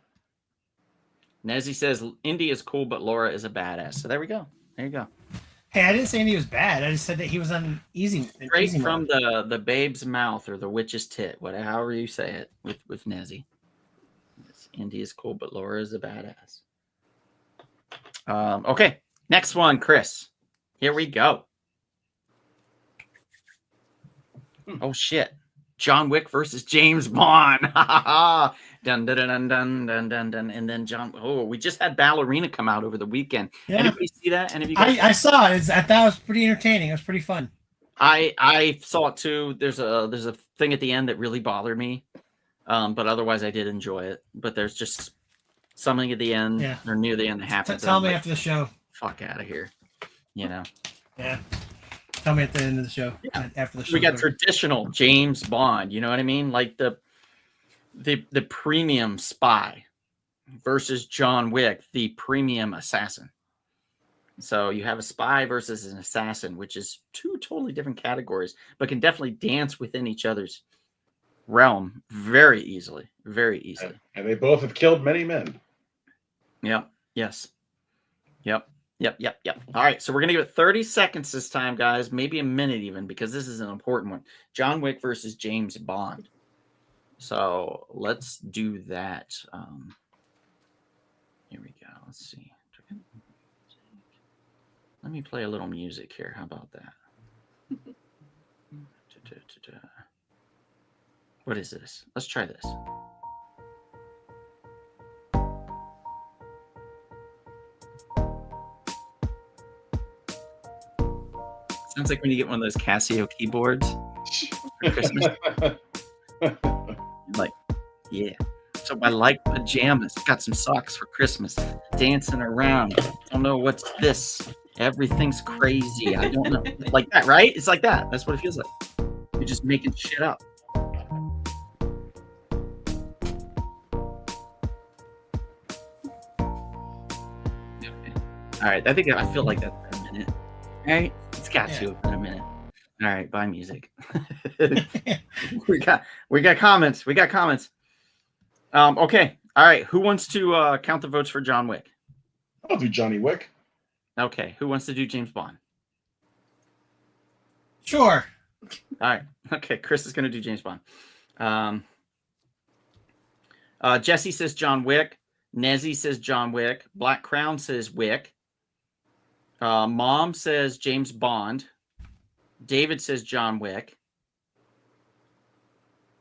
Nezzy says Indy is cool, but Laura is a badass. So there we go. There you go. Hey, I didn't say Indy was bad. I just said that he was on easy. Straight from the babe's mouth or the witch's tit, however you say it with Nezzy. Indy is cool, but Laura is a badass. Okay, next one, Chris. Here we go. Oh shit! John Wick versus James Bond. dun dun dun dun dun dun dun. And then we just had Ballerina come out over the weekend. Yeah. Anybody see that? Any of you guys? I saw it. I thought it was pretty entertaining. It was pretty fun. I saw it too. There's a thing at the end that really bothered me. But otherwise, I did enjoy it. But there's just something at the end or near the end that happens. Tell me after the show. Fuck out of here. You know. Yeah. Tell me at the end of the show. Yeah. After the show. We got traditional James Bond. You know what I mean? Like the premium spy versus John Wick, the premium assassin. So you have a spy versus an assassin, which is two totally different categories, but can definitely dance within each other's realm very easily. And they both have killed many men. Yep. Yes. Yep. All right, so we're gonna give it 30 seconds this time, guys. Maybe a minute even, because this is an important one. John Wick versus James Bond. So let's do that. Here we go. Let's see. Let me play a little music here. How about that? What is this? Let's try this. Sounds like when you get one of those Casio keyboards for Christmas. Like, yeah. So I like pajamas. Got some socks for Christmas. Dancing around. I don't know what's this. Everything's crazy. I don't know. Like that, right? It's like that. That's what it feels like. You're just making shit up. Okay. All right. I feel like that's for a minute. All right. It's got to in a minute. All right, bye music. we got comments. Okay. All right. Who wants to count the votes for John Wick? I'll do Johnny Wick. Okay. Who wants to do James Bond? Sure. All right. Okay. Chris is going to do James Bond. Jesse says John Wick. Nezzy says John Wick. Black Crown says Wick. Mom says James Bond. David says John Wick.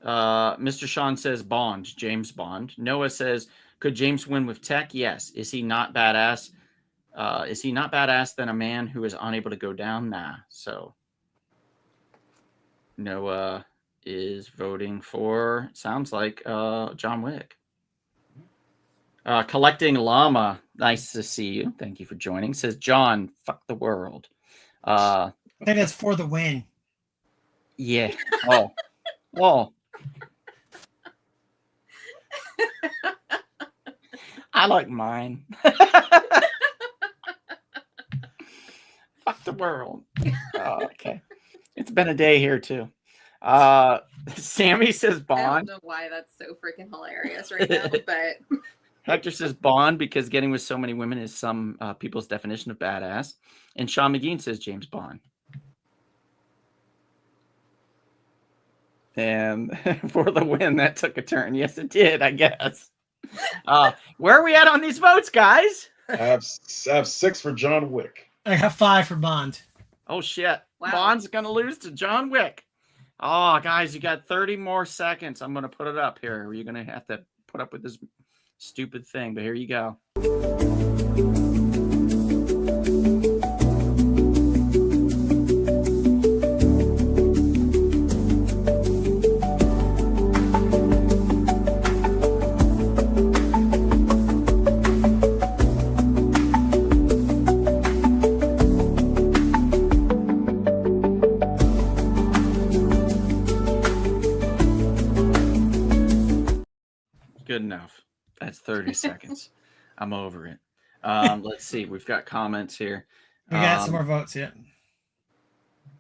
Mr. Sean says Bond, James Bond. Noah says, could James win with tech? Yes. Is he not badass? Is he not badass than a man who is unable to go down? Nah. So Noah is voting for, sounds like, John Wick. Collecting Llama, nice to see you. Thank you for joining. Says John, fuck the world. I think that's for the win. Yeah. Oh. Well. I like mine. Fuck the world. Okay. It's been a day here too. Sammy says Bond. I don't know why that's so freaking hilarious right now, but Hector says Bond because getting with so many women is some people's definition of badass. And Sean McGean says James Bond. And for the win, that took a turn. Yes, it did, I guess. Where are we at on these votes, guys? I have 6 for John Wick. I have 5 for Bond. Oh, shit. Wow. Bond's going to lose to John Wick. Oh, guys, you got 30 more seconds. I'm going to put it up here. You're going to have to put up with this stupid thing, but here you go. Good enough. That's 30 seconds. I'm over it. Let's see. We've got comments here. We got some more votes. Yeah.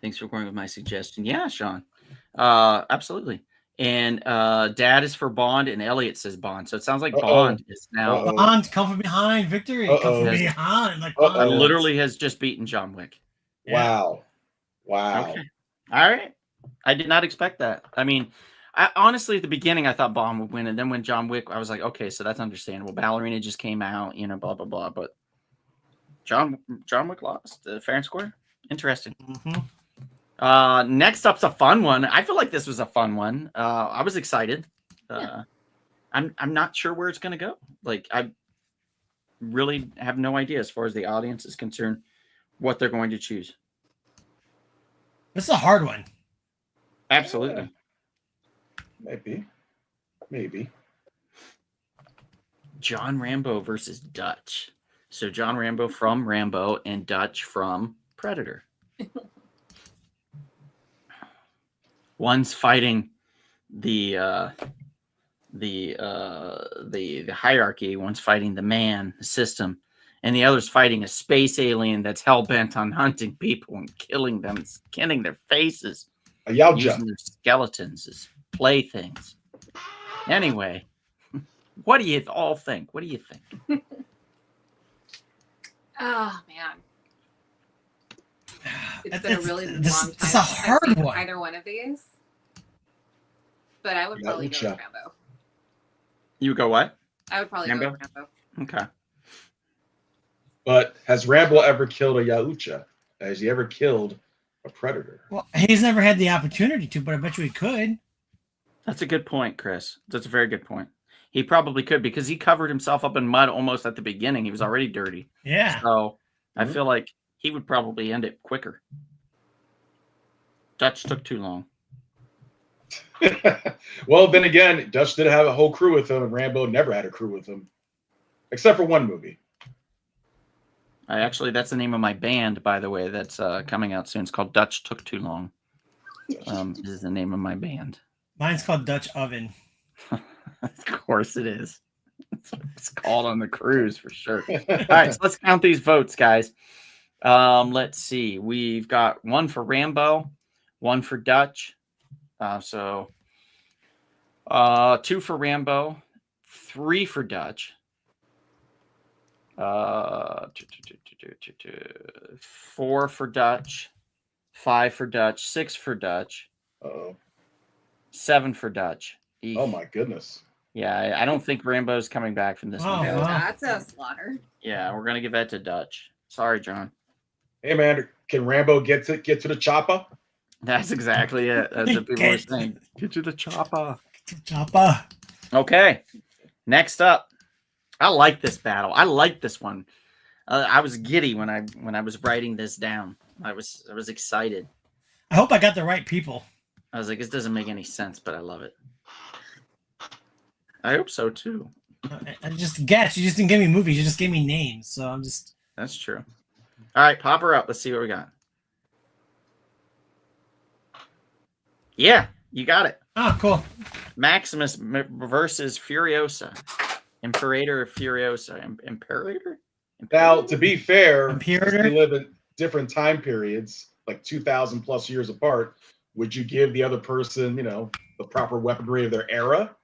Thanks for going with my suggestion. Yeah, Sean. Absolutely. And Dad is for Bond, and Elliot says Bond. So it sounds like Bond is now. Bond, come from behind. Victory. Come from behind. Like Bond literally has just beaten John Wick. Wow. Wow. Okay. All right. I did not expect that. I mean, honestly, at the beginning, I thought Bond would win. And then when John Wick, I was like, okay, so that's understandable. Ballerina just came out, blah, blah, blah. But John Wick lost fair and square. Interesting. Mm-hmm. Next up's a fun one. I feel like this was a fun one. I was excited. I'm not sure where it's going to go. Like, I really have no idea as far as the audience is concerned what they're going to choose. This is a hard one. Absolutely. Maybe. John Rambo versus Dutch. So John Rambo from Rambo and Dutch from Predator. One's fighting the hierarchy. One's fighting the man, the system, and the other's fighting a space alien that's hell bent on hunting people and killing them, skinning their faces, using their skeletons as playthings. Anyway, what do you all think? What do you think? Oh man, it's been a really long time. It's a hard one. Either one of these, but I would probably go with Rambo. You would go what? I would probably go with Rambo. Okay. But has Rambo ever killed a Yautja? Has he ever killed a predator? Well, he's never had the opportunity to, but I bet you he could. That's a good point, Chris. That's a very good point. He probably could because he covered himself up in mud almost at the beginning. He was already dirty. Yeah. So I feel like he would probably end it quicker. Dutch took too long. Well, then again, Dutch did have a whole crew with him, and Rambo never had a crew with him, except for one movie. That's the name of my band, by the way. That's coming out soon. It's called Dutch Took Too Long. This is the name of my band. Mine's called Dutch Oven. Of course it is. It's called on the cruise for sure. All right, so let's count these votes, guys. Let's see. We've got one for Rambo, one for Dutch. So 2 for Rambo, 3 for Dutch. 4 for Dutch, 5 for Dutch, 6 for Dutch, 7 for Dutch. Eek. Oh my goodness. Yeah, I don't think Rambo's coming back from this one. Wow. That's a slaughter. Yeah, we're gonna give that to Dutch. Sorry, John. Hey man, can Rambo get to the chopper? That's exactly it. That's what people are saying. Get to the chopper. Chopper. Okay. Next up. I like this battle. I like this one. I was giddy when I was writing this down. I was excited. I hope I got the right people. I was like, this doesn't make any sense, but I love it. I hope so too. I just guessed. You just didn't give me movies. You just gave me names. So I'm just. That's true. All right, pop her up. Let's see what we got. Yeah, you got it. Oh, cool. Maximus versus Furiosa. Imperator of Furiosa. Imperator? Now, to be fair, Imperator? we live in different time periods, like 2,000 plus years apart. Would you give the other person, the proper weaponry of their era?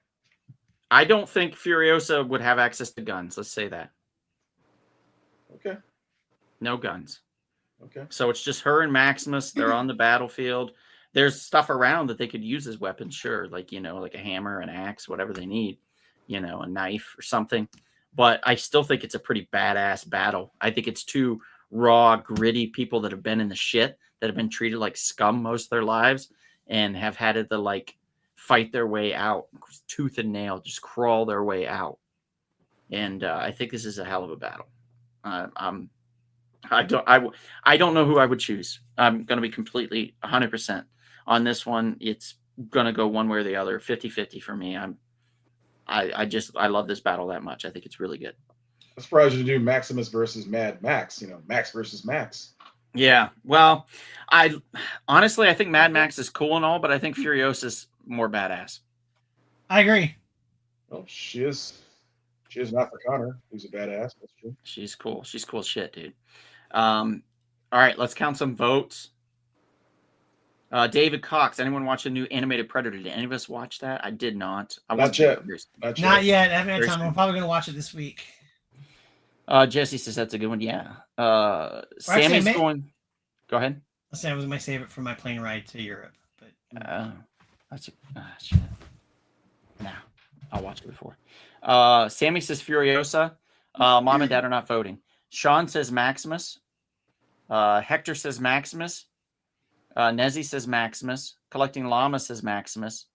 I don't think Furiosa would have access to guns. Let's say that. Okay. No guns. Okay. So it's just her and Maximus. They're on the battlefield. There's stuff around that they could use as weapons, sure. Like, like a hammer, an axe, whatever they need. A knife or something. But I still think it's a pretty badass battle. I think it's 2 raw, gritty people that have been in the shit, that have been treated like scum most of their lives. and have had to like fight their way out, tooth and nail, just crawl their way out. And I think this is a hell of a battle. I don't know who I would choose. I'm going to be completely 100% on this one. It's going to go one way or the other, 50-50 for me. I love this battle that much. I think it's really good. I'm surprised you do Maximus versus Mad Max. Max versus Max. Yeah. Well, I think Mad Max is cool and all, but I think Furiosa's more badass. I agree. Well, she is not for Connor, who's a badass. That's true. She's cool. She's cool as shit, dude. All right, let's count some votes. David Cox. Anyone watch the new animated Predator? Did any of us watch that? I did not. Not yet. Not yet. I haven't had time. I'm probably going to watch it this week. Jesse says that's a good one. Yeah. Sammy's going. Go ahead. I said it was my favorite for my plane ride to Europe. But that's shit. Nah, I'll watch it before. Sammy says Furiosa. Mom and Dad are not voting. Sean says Maximus. Hector says Maximus. Nezzy says Maximus. Collecting Llama says Maximus.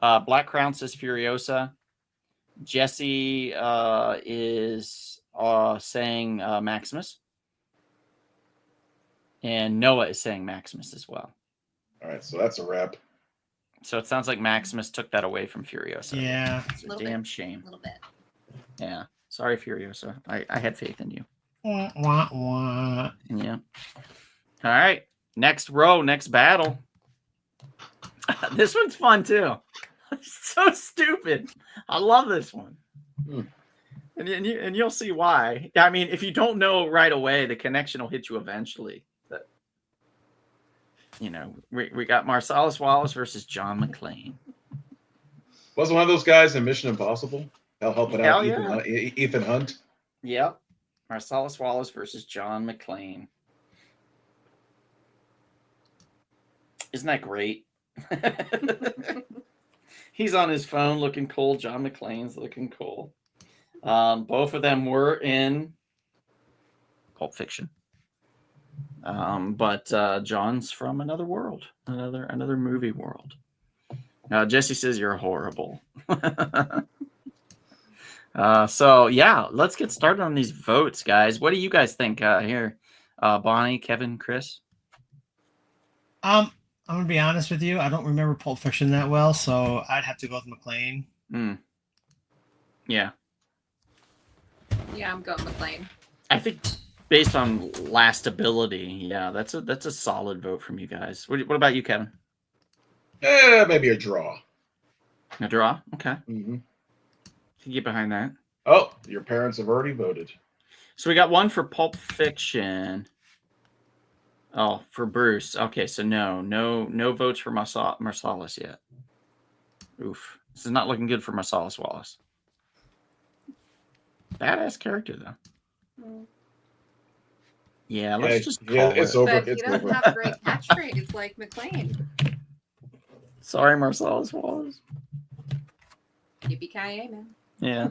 Black Crown says Furiosa. Jesse is saying Maximus. And Noah is saying Maximus as well. All right, so that's a wrap. So it sounds like Maximus took that away from Furiosa. Yeah. It's a damn shame. A little bit. Yeah. Sorry, Furiosa. I had faith in you. Wah, wah, wah. Yeah. All right. Next row, next battle. This one's fun too. So stupid. I love this one. And you'll see why. I mean, if you don't know right away, the connection will hit you eventually. But we got Marcellus Wallace versus John McClane. Wasn't one of those guys in Mission Impossible? Hell, helping out yeah. Ethan Hunt. Yep. Marcellus Wallace versus John McClane. Isn't that great? He's on his phone looking cool. John McClane's looking cool. Both of them were in Pulp Fiction. But John's from another world, another movie world. Jesse says you're horrible. So yeah, let's get started on these votes, guys. What do you guys think here? Bonnie, Kevin, Chris? I'm gonna be honest with you. I don't remember Pulp Fiction that well, so I'd have to go with McClane. Yeah. Yeah, I'm going McClane. I think based on lastability, yeah, that's a solid vote from you guys. What about you, Kevin? Maybe a draw. A draw? Okay. Mm-hmm. Can you get behind that? Oh, your parents have already voted. So we got one for Pulp Fiction. Oh, for Bruce. Okay, so no votes for Marcellus yet. Oof. This is not looking good for Marcellus Wallace. Badass character, though. Yeah, let's just call it's it. over. But It's he doesn't over. have a great catchphrase like McClane. Sorry, Marcellus Wallace. Yippee-ki-yay, man. Yeah.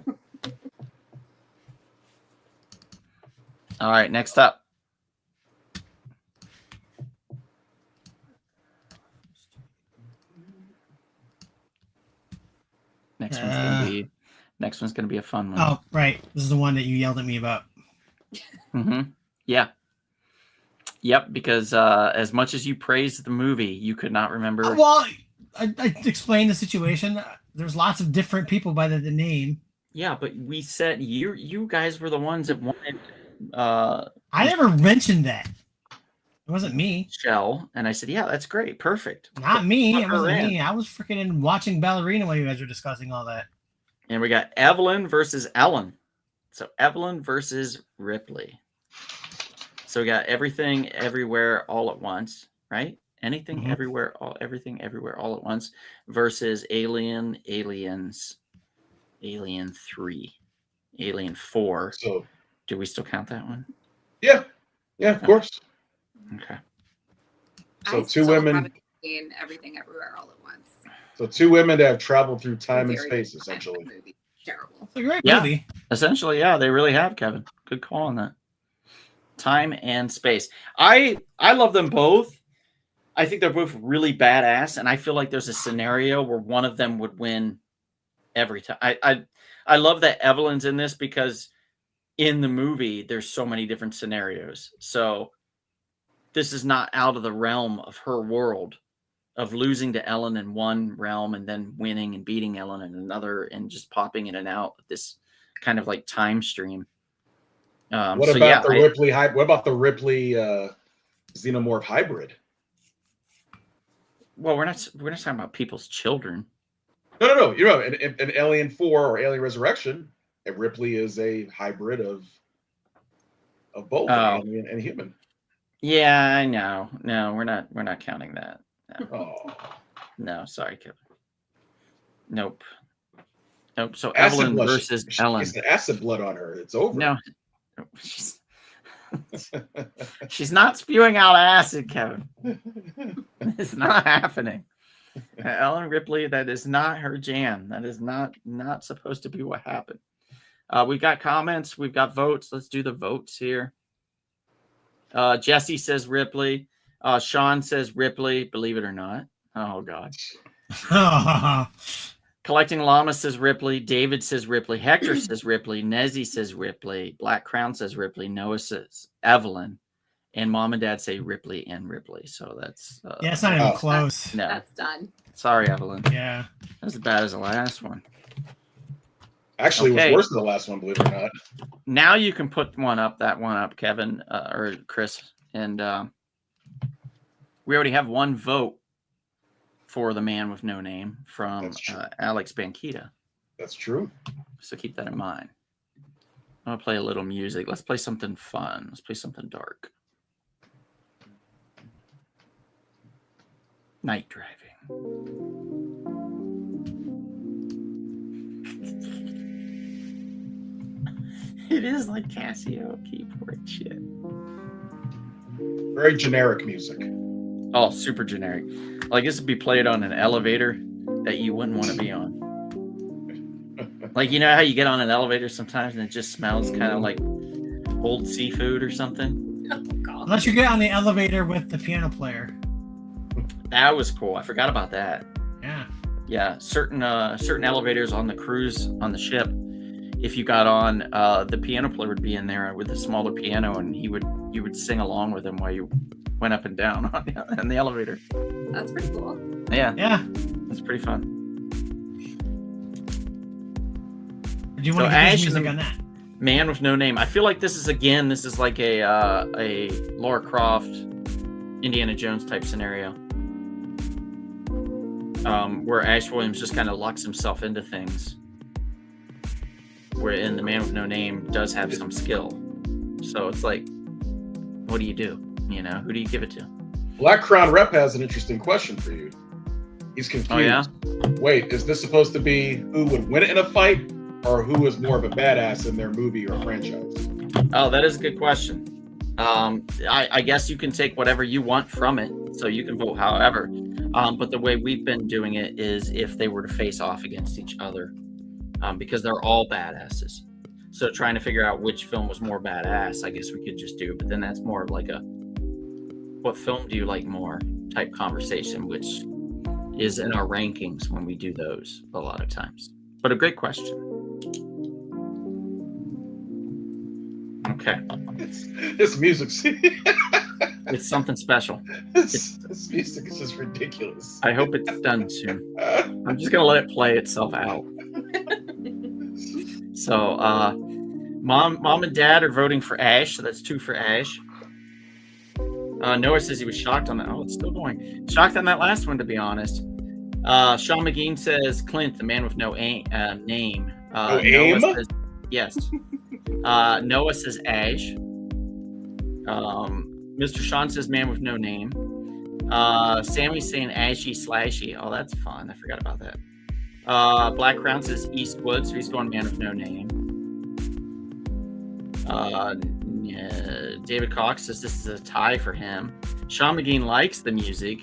All right, next up. Next one's gonna be a fun one. Oh, right. This is the one that you yelled at me about. Mm-hmm. Yeah. Yep, because as much as you praised the movie, you could not remember. Well, I explained the situation. There's lots of different people by the name. Yeah, but we said you guys were the ones that wanted I never mentioned that. It wasn't me. Shell, and I said, yeah, that's great. Perfect. Not me. It wasn't in. me. I was freaking watching Ballerina while you guys were discussing all that. And we got Evelyn versus Ellen. So Evelyn versus Ripley. So we got Everything Everywhere All at Once, right? Anything Everywhere Everything Everywhere All at Once versus Aliens, Alien 3, Alien 4. So do we still count that one? Yeah, of course. Okay. So I two still women. haven't seen Everything Everywhere All at Once. So two women that have traveled through time and Very space, good essentially. movie. Terrible. It's a great Yeah. movie. Essentially, yeah, they really have, Kevin. Good call on that. Time and space. I love them both. I think they're both really badass, and I feel like there's a scenario where one of them would win every time. I love that Evelyn's in this because in the movie there's so many different scenarios. So this is not out of the realm of her world of losing to Ellen in one realm and then winning and beating Ellen in another and just popping in and out of this kind of like time stream. What about the Ripley xenomorph hybrid? Well, we're not talking about people's children. No. You know, in Alien 4 or Alien Resurrection, Ripley is a hybrid of both alien and human. Yeah, I know. No, we're not counting that. No. Oh. No, sorry, Kevin. Nope. So Acid Evelyn blood. versus Ellen. It's the acid blood on her. It's over. No, she's not spewing out acid, Kevin. It's not happening. Ellen Ripley, that is not her jam. That is not supposed to be what happened. We've got comments. We've got votes. Let's do the votes here. Jesse says Ripley. Sean says Ripley. Believe it or not. Oh, God. Collecting Llama says Ripley. David says Ripley. Hector says Ripley. Nezzy says Ripley. Black Crown says Ripley. Noah says Evelyn. And Mom and Dad say Ripley and Ripley. So that's... yeah, it's not even close. No. That's done. Sorry, Evelyn. Yeah. That's as bad as the last one. Actually, it was worse than the last one, believe it or not. Now you can put that one up, Kevin or Chris. And we already have one vote for The Man with No Name from Alex Banquita. That's true. So keep that in mind. I'm going to play a little music. Let's play something fun. Let's play something dark. Night driving. It is like Casio keyboard shit. Very generic music. Oh, super generic. Like this would be played on an elevator that you wouldn't want to be on. Like, you know how you get on an elevator sometimes and it just smells kind of like old seafood or something? Oh, God. Unless you get on the elevator with the piano player. That was cool. I forgot about that. Yeah. Yeah, certain elevators on the cruise on the ship, if you got on, the piano player would be in there with a smaller piano, and you would sing along with him while you went up and down on the elevator. That's pretty cool. Yeah, Yeah. that's pretty fun. Do you So want to get Ash this is music a- on that? Man with No Name. I feel like this is like a Lara Croft, Indiana Jones type scenario, where Ash Williams just kind of locks himself into things. Wherein The Man with No Name does have some skill. So it's like, what do you do? You know, who do you give it to? Black Crown Rep has an interesting question for you. He's confused. Oh, yeah? Wait, is this supposed to be who would win in a fight, or who is more of a badass in their movie or franchise? Oh, that is a good question. I guess you can take whatever you want from it, so you can vote however. But the way we've been doing it is if they were to face off against each other, because they're all badasses. So trying to figure out which film was more badass, I guess we could just do. But then that's more of like a what film do you like more type conversation, which is in our rankings when we do those a lot of times. But a great question. Okay. This music. It's something special. This music is just ridiculous. I hope it's done soon. I'm just going to let it play itself out. So, Mom and Dad are voting for Ash, so that's 2 for Ash. Noah says he was shocked on that. Oh, it's still going. Shocked on that last one, to be honest. Sean McGean says Clint, The Man with No name. Aim? Noah says, yes. Noah says Ash. Mr. Sean says Man with No Name. Sammy's saying Ashy Slashy. Oh, that's fun. I forgot about that. Black Crown says Eastwood, so he's going Man with No Name. David Cox says this is a tie for him. Sean McGean likes the music.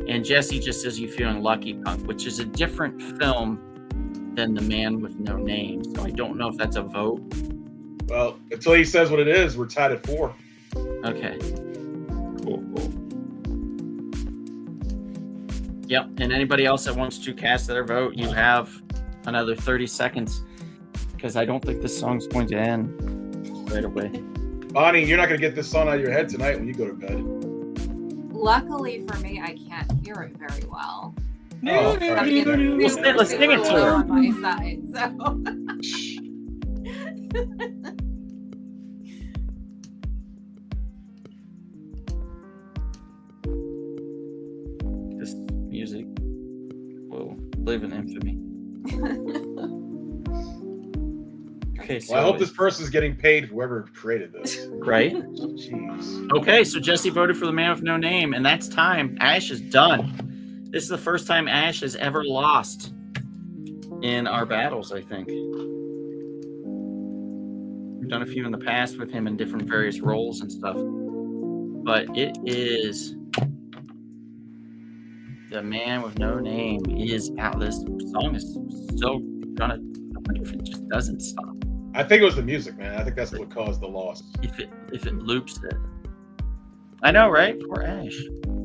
And Jesse just says You Feeling Lucky Punk, which is a different film than The Man with No Name. So I don't know if that's a vote. Well, until he says what it is, we're tied at 4. Okay. Cool. Yep. And anybody else that wants to cast their vote, you have another 30 seconds because I don't think this song's going to end right away. Bonnie, you're not going to get this song out of your head tonight when you go to bed. Luckily for me, I can't hear it very well. Oh, sorry. Let's sing it to her. On my side, so. This music will live in infamy. Okay, so Well, I hope this person's getting paid, whoever created this. right. Jeez. Okay, so Jesse voted for the man with no name, and that's time. Ash is done. This is the first time Ash has ever lost in our battles, I think. We've done a few in the past with him in different various roles and stuff. But it is the man with no name is out. This song is so gonna, I wonder if it just doesn't stop. I think it was the music, man. I think that's what caused the loss. If it loops it. I know, right? Poor Ash.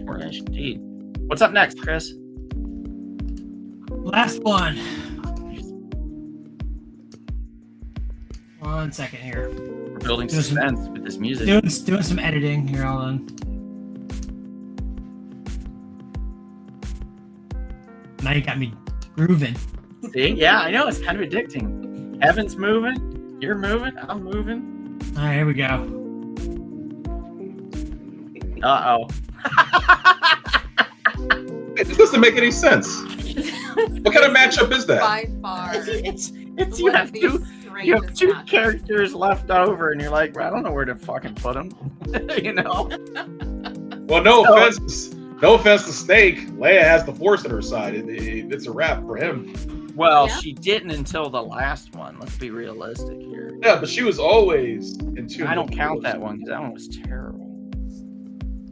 Poor Ash indeed. What's up next, Chris? Last one. 1 second here. We're building suspense with this music. Doing some editing here. Hold on. Now you got me grooving. See? Yeah, I know. It's kind of addicting. Evan's moving. You're moving. I'm moving. All right, here we go. Uh-oh. It doesn't make any sense. What kind of matchup is that? By far. It's you one have of the two strangest matchups. characters left over, and you're like, well, I don't know where to fucking put them. You know? Well, no offense to Snake. Leia has the Force on her side. It's a wrap for him. Well, Yeah. she didn't until the last one. Let's be realistic here. Yeah, but she was always in tune. I don't with count the Force. that one because that one was terrible.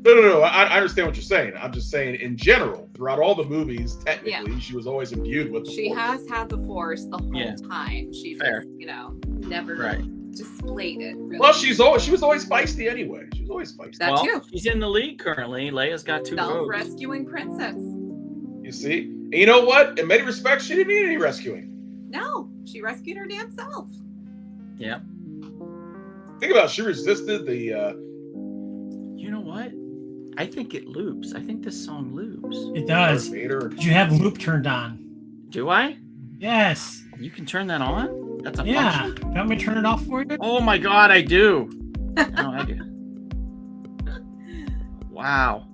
No. I understand what you're saying. I'm just saying, in general, throughout all the movies, technically, she was always imbued with the She Force. has had the Force the whole Yeah. time. She Fair. just, never Right. displayed it. Really. Well, she was always feisty anyway. She was always feisty. That Well, too. she's in the lead currently. Leia's got 2 votes. Self-rescuing princess. You see? And you know what? In many respects, she didn't need any rescuing. No, she rescued her damn self. Yeah. Think about it. She resisted the... You know what? I think it loops. I think this song loops. It does. Vader. Did you have loop turned on? Do I? Yes. You can turn that on? That's a Yeah. function? You want me to turn it off for you? Oh my god, I do. No, I do. Wow.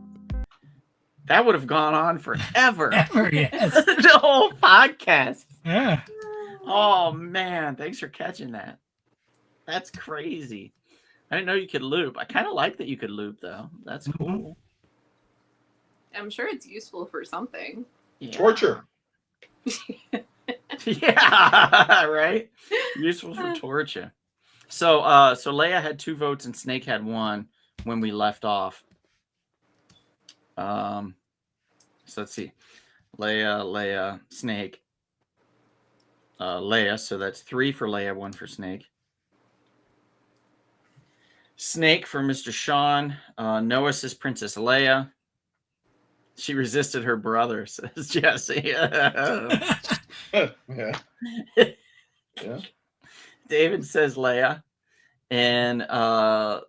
That would have gone on forever. Ever, yes. The whole podcast. Yeah. Oh man, thanks for catching that. That's crazy. I didn't know you could loop. I kind of like that you could loop though. That's cool. I'm sure it's useful for something. Yeah. Torture. Yeah, right. Useful for torture. So Leia had 2 votes and Snake had 1 when we left off. So let's see. Leia, Snake. Leia, so that's 3 for Leia, 1 for Snake. Snake for Mr. Sean. Noah says Princess Leia. She resisted her brother, says Jesse. Yeah. Yeah. David says Leia. And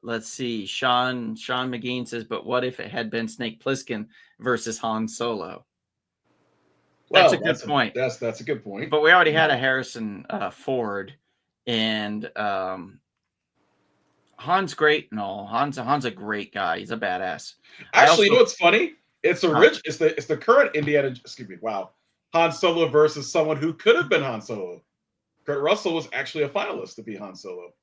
let's see. Sean McGee says, but what if it had been Snake Plissken versus Han Solo? That's a good point. That's a good point. But we already had a Harrison Ford, and Han's great and all. Han's a great guy. He's a badass. Actually, you know what's funny? It's the current Indiana. Excuse me. Wow, Han Solo versus someone who could have been Han Solo. Kurt Russell was actually a finalist to be Han Solo.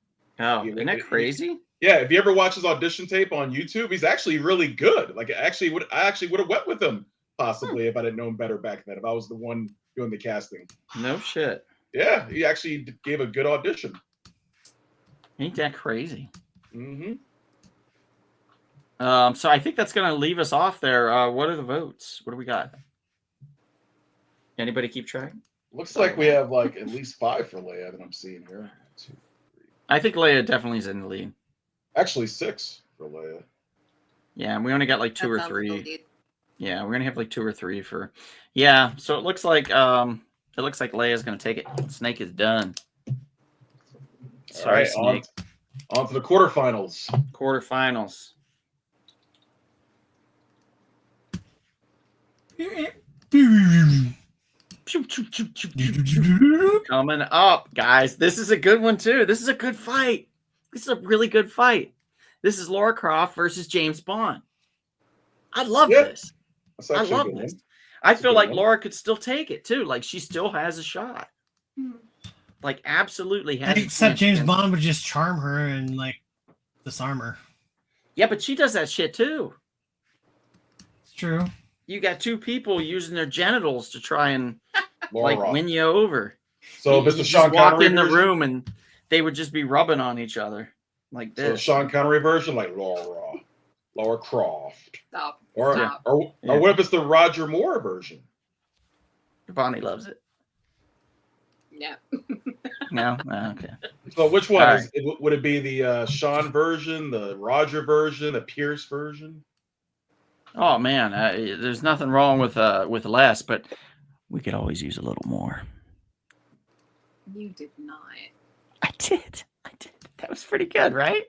Oh, isn't that crazy? Yeah, if you ever watch his audition tape on YouTube, he's actually really good. Like, I actually would have went with him possibly if I didn't know him better back then. If I was the one doing the casting. No shit. Yeah, he actually gave a good audition. Ain't that crazy? Mm-hmm. So I think that's going to leave us off there. What are the votes? What do we got? Anybody keep track? Looks like we have like at least 5 for Leia that I'm seeing here. 2, 3. I think Leia definitely is in the lead. Actually 6 for Leia. Yeah, and we only got like 2 That or sounds 3. like a lead. Yeah, we're gonna have like 2 or 3 for. Yeah, so it looks like Leia's gonna take it. Snake is done. All Sorry, right, Snake. on to the quarterfinals. Quarterfinals. Coming up, guys. This is a good one too. This is a good fight. This is a really good fight. This is Lara Croft versus James Bond. I love this. That's I actually a love good this. one. I That's a feel good like one. Laura could still take it too. Like she still has a shot. Like absolutely has. a Except chance James against- Bond would just charm her and like disarm her. Yeah, but she does that shit too. It's true. You got 2 people using their genitals to try and Laura like Roth. win you over. So you if it's the just Sean walk Connery in the version, room and they would just be rubbing on each other like so the this. Sean Connery version, like Laura Croft, Stop. or Stop. or what if it's the Roger Moore version? Bonnie loves it. Yeah. No, okay. So which one All is? Would it be the Sean version, the Roger version, the Pierce version? Oh man, there's nothing wrong with less, but we could always use a little more. You did not. I did. That was pretty good, right?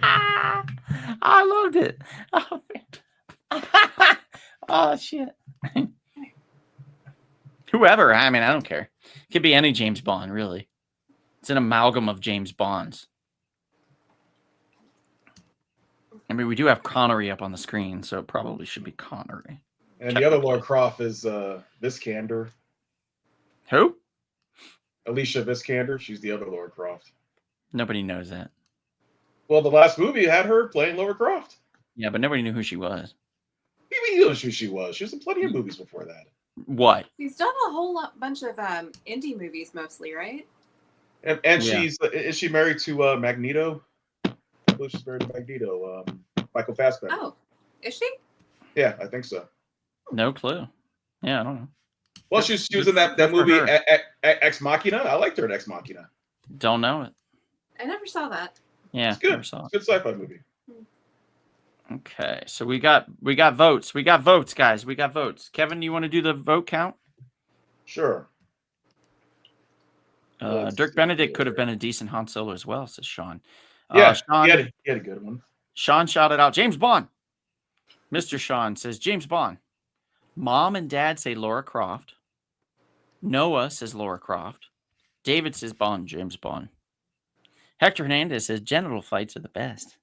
I loved it. Oh, man. Oh shit. Whoever. I mean, I don't care. It could be any James Bond, really. It's an amalgam of James Bonds. I mean, we do have Connery up on the screen, so it probably should be Connery. And the other Laura Croft is Vikander. Who? Alicia Vikander. She's the other Laura Croft. Nobody knows that. Well, the last movie had her playing Laura Croft. Yeah, but nobody knew who she was. What do you mean you know who she was? She was in plenty of movies before that. What? He's done a whole bunch of indie movies mostly, right? And Yeah. is she married to Magneto? I believe she's married to Magneto. Michael Fassbender. Oh, is she? Yeah, I think so. No clue. Yeah, I don't know. Well, Good- she was good- in that good for movie her. Ex Machina. I liked her in Ex Machina. Don't know it. I never saw that. Yeah, It's good. never saw it. It's a good sci-fi movie. Okay, so we got votes. We got votes, guys. We got votes. Kevin, you want to do the vote count? Sure. Let's Dirk see Benedict could have here. been a decent Han Solo as well, says Sean. Yeah, Sean, he had a good one. Sean shouted out James Bond. Mr. Sean says James Bond. Mom and Dad say Laura Croft. Noah says Laura Croft. David says Bond, James Bond. Hector Hernandez says genital fights are the best.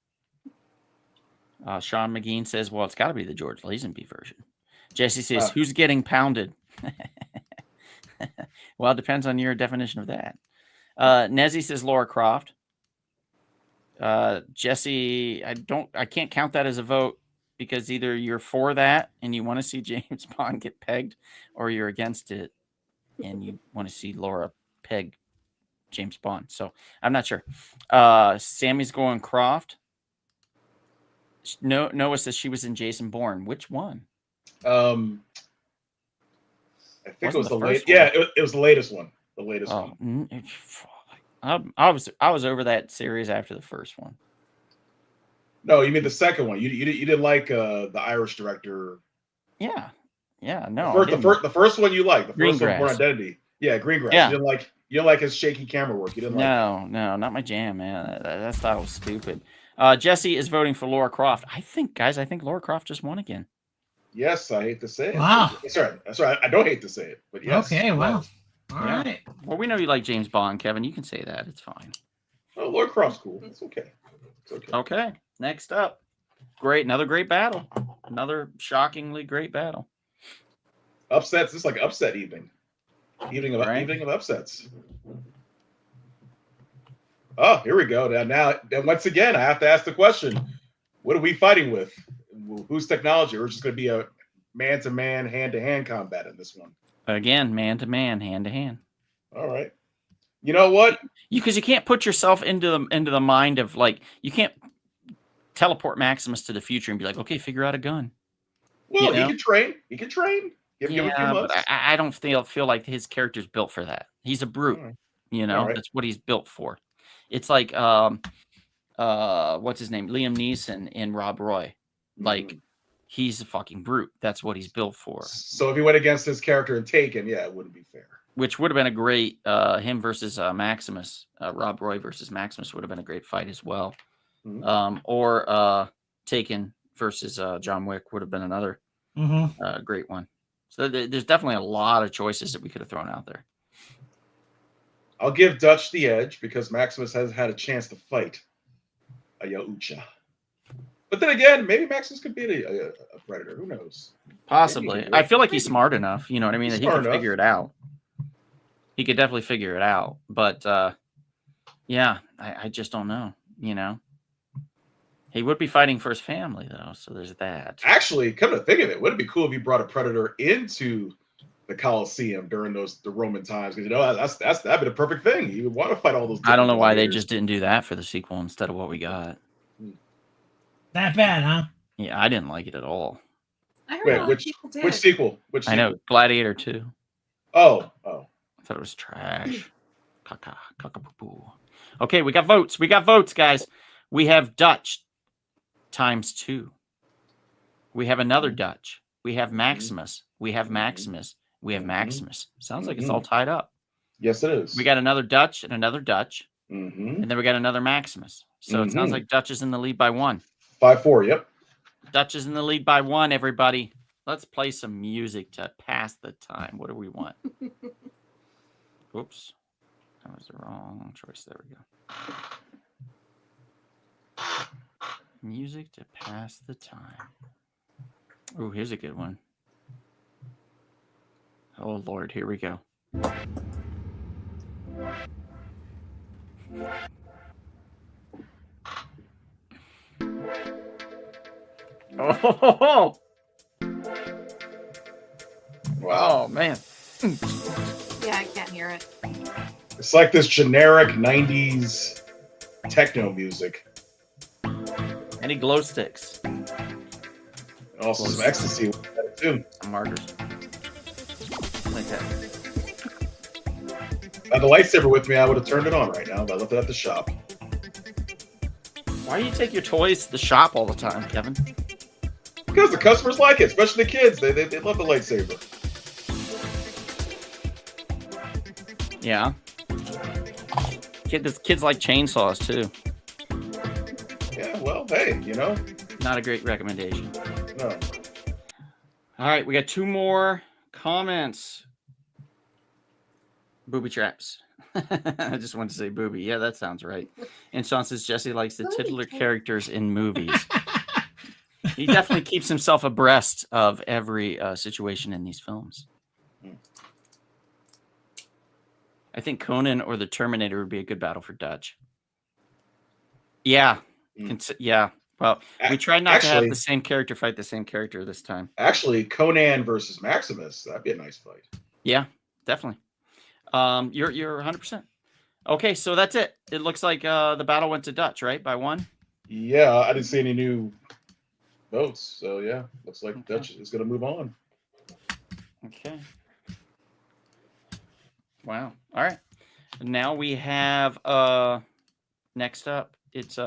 Sean McGean says, well, it's got to be the George Lazenby version. Jesse says, who's getting pounded? Well, it depends on your definition of that. Nezzy says Laura Croft. Jesse, I can't count that as a vote because either you're for that and you want to see James Bond get pegged, or you're against it and you want to see Laura peg James Bond. So I'm not sure. Sammy's going Croft. Noah says she was in Jason Bourne. Which one? I think it was Wasn't the the late. first one. Yeah, it was the latest one. The latest one. I was over that series after the first one. No, you mean the second one. You didn't like the Irish director. Yeah, no. The first one you liked. The first one, Greengrass. Born Identity. Yeah, Greengrass. Yeah. You didn't like his shaky camera work. You didn't like. No, not my jam, man. That style was stupid. Jesse is voting for Laura Croft. I think Laura Croft just won again. Yes, I hate to say it. Wow. That's right. I don't hate to say it, but yes. Okay, wow. All Yeah. right. Well, we know you like James Bond, Kevin. You can say that. It's fine. Oh, Lord Croft's cool. It's okay. It's okay. Okay. Next up. Another great battle. Another shockingly great battle. Upsets. This is like upset evening. Evening Right. of upsets. Oh, here we go. Now, once again, I have to ask the question: what are we fighting with? Whose technology? Or just going to be a man-to-man, hand-to-hand combat in this one? Again, man to man, hand to hand. All right. You know what? Because you can't put yourself into the mind of like you can't teleport Maximus to the future and be like, okay, figure out a gun. Well, You know? he can train. He can train. Give him a few Yeah, months. but I don't feel like his character's built for that. He's a brute. All right. You know, All right. that's what he's built for. It's like what's his name? Liam Neeson in Rob Roy. Like he's a fucking brute. That's what he's built for. So if he went against his character in Taken, yeah, it wouldn't be fair. Which would have been a great him versus Maximus. Rob Roy versus Maximus would have been a great fight as well. Mhm. Or Taken versus John Wick would have been another great one. So there's definitely a lot of choices that we could have thrown out there. I'll give Dutch the edge because Maximus has had a chance to fight a Yaucha. But then again, maybe Maximus could be a predator. Who knows? Possibly. I feel like he's smart enough. You know what I mean? He's That he smart could enough. figure it out. He could definitely figure it out. But yeah, I just don't know. You know, he would be fighting for his family though, so there's that. Actually, come to think of it, wouldn't it be cool if you brought a predator into the Colosseum during the Roman times? Because that'd be the perfect thing. You would want to fight all those. I don't know why they gladiators. just didn't do that for the sequel instead of what we got. That bad, huh? Yeah, I didn't like it at all. I heard Wait, a lot of people did. which sequel? Which I sequel? know Gladiator 2. Oh. I thought it was trash. Cock-a-poo-poo. Okay, we got votes. We got votes, guys. We have Dutch times 2. We have another Dutch. We have Maximus. We have Maximus. We have Maximus. Sounds like it's all tied up. Yes, it is. We got another Dutch and another Dutch. Mm-hmm. And then we got another Maximus. So it sounds like Dutch is in the lead by 1. 5-4. Yep. Dutch is in the lead by 1, everybody. Let's play some music to pass the time. What do we want? Oops. That was the wrong choice. There we go. Music to pass the time. Oh, here's a good one. Oh, Lord. Here we go. Oh, Wow. oh man. Yeah, I can't hear it. It's like this generic 90s techno music. Any glow sticks? And also some ecstasy with that too. Some markers. Like that. If I had the lightsaber with me, I would have turned it on right now, but I left it at the shop. Why do you take your toys to the shop all the time, Kevin? Because the customers like it, especially the kids. They love the lightsaber. Yeah. Kids like chainsaws too. Yeah, well, hey, you know. Not a great recommendation. No. All right, we got 2 more comments. Booby traps. I just wanted to say booby. Yeah, that sounds right. And Sean says Jesse likes the titular characters in movies. He definitely keeps himself abreast of every situation in these films. I think Conan or the Terminator would be a good battle for Dutch. Yeah. Yeah. Well, we tried not to have the same character fight the same character this time. Actually, Conan versus Maximus, that'd be a nice fight. Yeah, definitely. You're 100%. Okay, so that's it. It looks like the battle went to Dutch, right? By 1? Yeah, I didn't see any new votes. So, yeah, looks like Dutch is going to move on. Okay. Wow. All right. Now we have next up, it's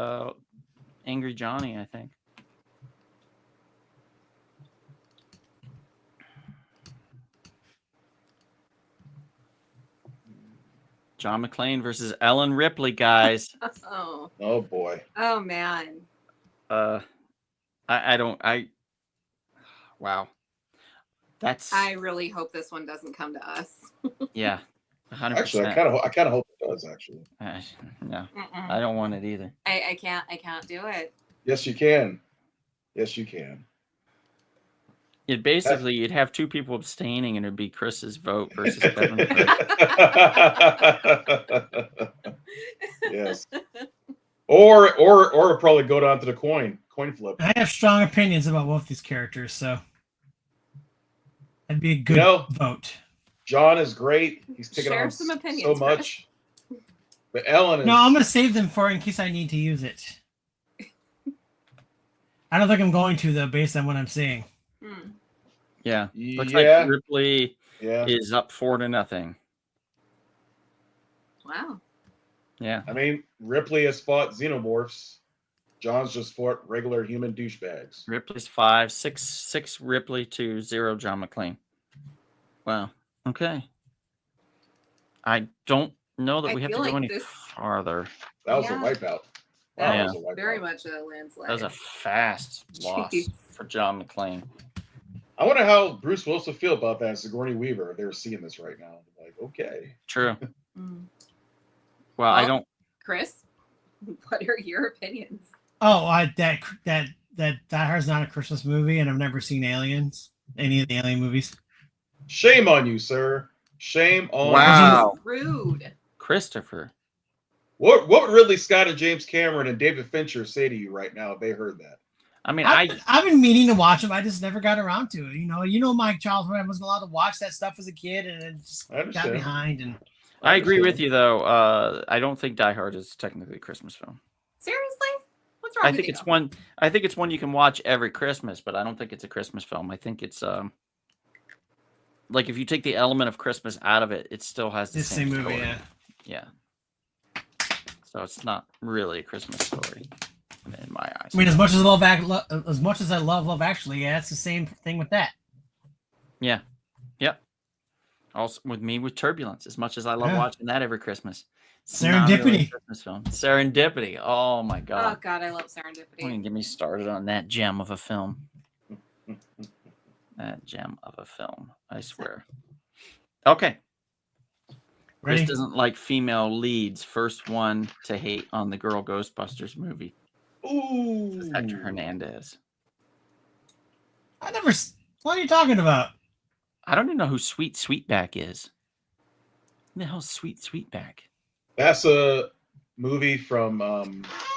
Angry Johnny, I think. John McClane versus Ellen Ripley, guys. Oh boy. Oh man. Wow. That's. I really hope this one doesn't come to us. Yeah. 100%. Actually, I kind of hope it does. Actually, no, I don't want it either. I can't do it. Yes, you can. Yes, you can. It basically you'd have 2 people abstaining, and it'd be Chris's vote versus Kevin's vote. Yes. Or probably go down to the coin flip. I have strong opinions about both these characters, so that'd be a good vote. John is great. He's taking Share on some opinions, so much. But Ellen is... No, I'm going to save them for in case I need to use it. I don't think I'm going to, though, based on what I'm seeing. Yeah. Looks like Ripley is up 4-0. Wow. Yeah. I mean, Ripley has fought xenomorphs. John's just 4 regular human douchebags. Ripley's 5, 6 Ripley to 0 John McClane. Wow. Okay. I don't know that I we have to feel go like any this- That farther. was Yeah. a wipeout. That Yeah. was a wipeout. Very much a landslide. That was a fast loss Jeez. for John McClane. I wonder how Bruce Willis would feel about that as Sigourney Weaver if they were seeing this right now. Like, okay. True. Mm. Well, I Well- don't. Chris, what are your opinions? Oh, that Die Hard's not a Christmas movie, and I've never seen Aliens, any of the Alien movies. Shame on you, sir. Shame on Wow. you. Rude. Christopher. What would Ridley Scott and James Cameron and David Fincher say to you right now if they heard that? I mean, I've been meaning to watch them. I just never got around to it. You know, my childhood, I wasn't allowed to watch that stuff as a kid, and it just I got understand. behind. And I agree understand. with you, though. I don't think Die Hard is technically a Christmas film. Seriously? What's wrong I with think you? it's one. I think it's one you can watch every Christmas, but I don't think it's a Christmas film. I think it's like if you take the element of Christmas out of it, it still has the this same movie, story. yeah. Yeah. So it's not really a Christmas story in my eyes. I mean, as much as I love Love Actually, yeah, it's the same thing with that. Yeah. Yep. Also with me with Turbulence, as much as I love Yeah. watching that every Christmas. It's not really a Serendipity. Christmas film. Serendipity. Oh my Oh god. God, I love Don't even Serendipity. get me started on that gem of a film. That gem of a film. I swear. Okay. Ready? Chris doesn't like female leads. First one to hate on the Girl Ghostbusters movie. Ooh. Hector Hernandez. What are you talking about? I don't even know who Sweet Sweetback is. Who the hell's Sweet Sweetback? That's a movie from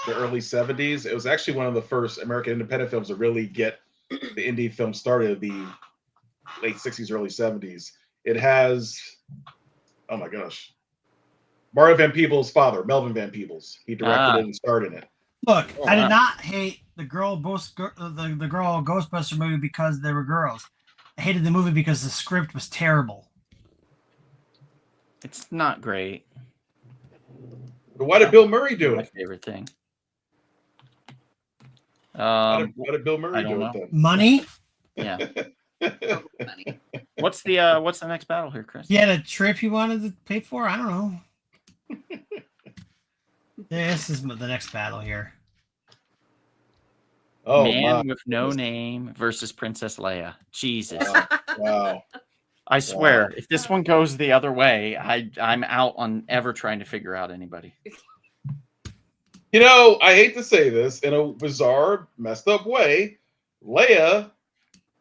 the early 70s. It was actually one of the first American independent films to really get the indie film started, the late 60s, early 70s. It has, oh my gosh, Mario Van Peebles' father, Melvin Van Peebles. He directed it and starred in it. Look, Oh, I wow. did not hate the girl Ghostbuster movie because they were girls. I hated the movie because the script was terrible. It's not great. But why did Bill Murray do My it? favorite thing. Why did Bill I Murray don't do know. it then? Money? Yeah. So funny. What's the next battle here, Chris? He had a trip he wanted to pay for? I don't know. This is the next battle here. Oh, Man my. with No Name versus Princess Leia. Jesus. Wow. I swear, if this one goes the other way, I'm out on ever trying to figure out anybody. You know, I hate to say this in a bizarre, messed up way. Leia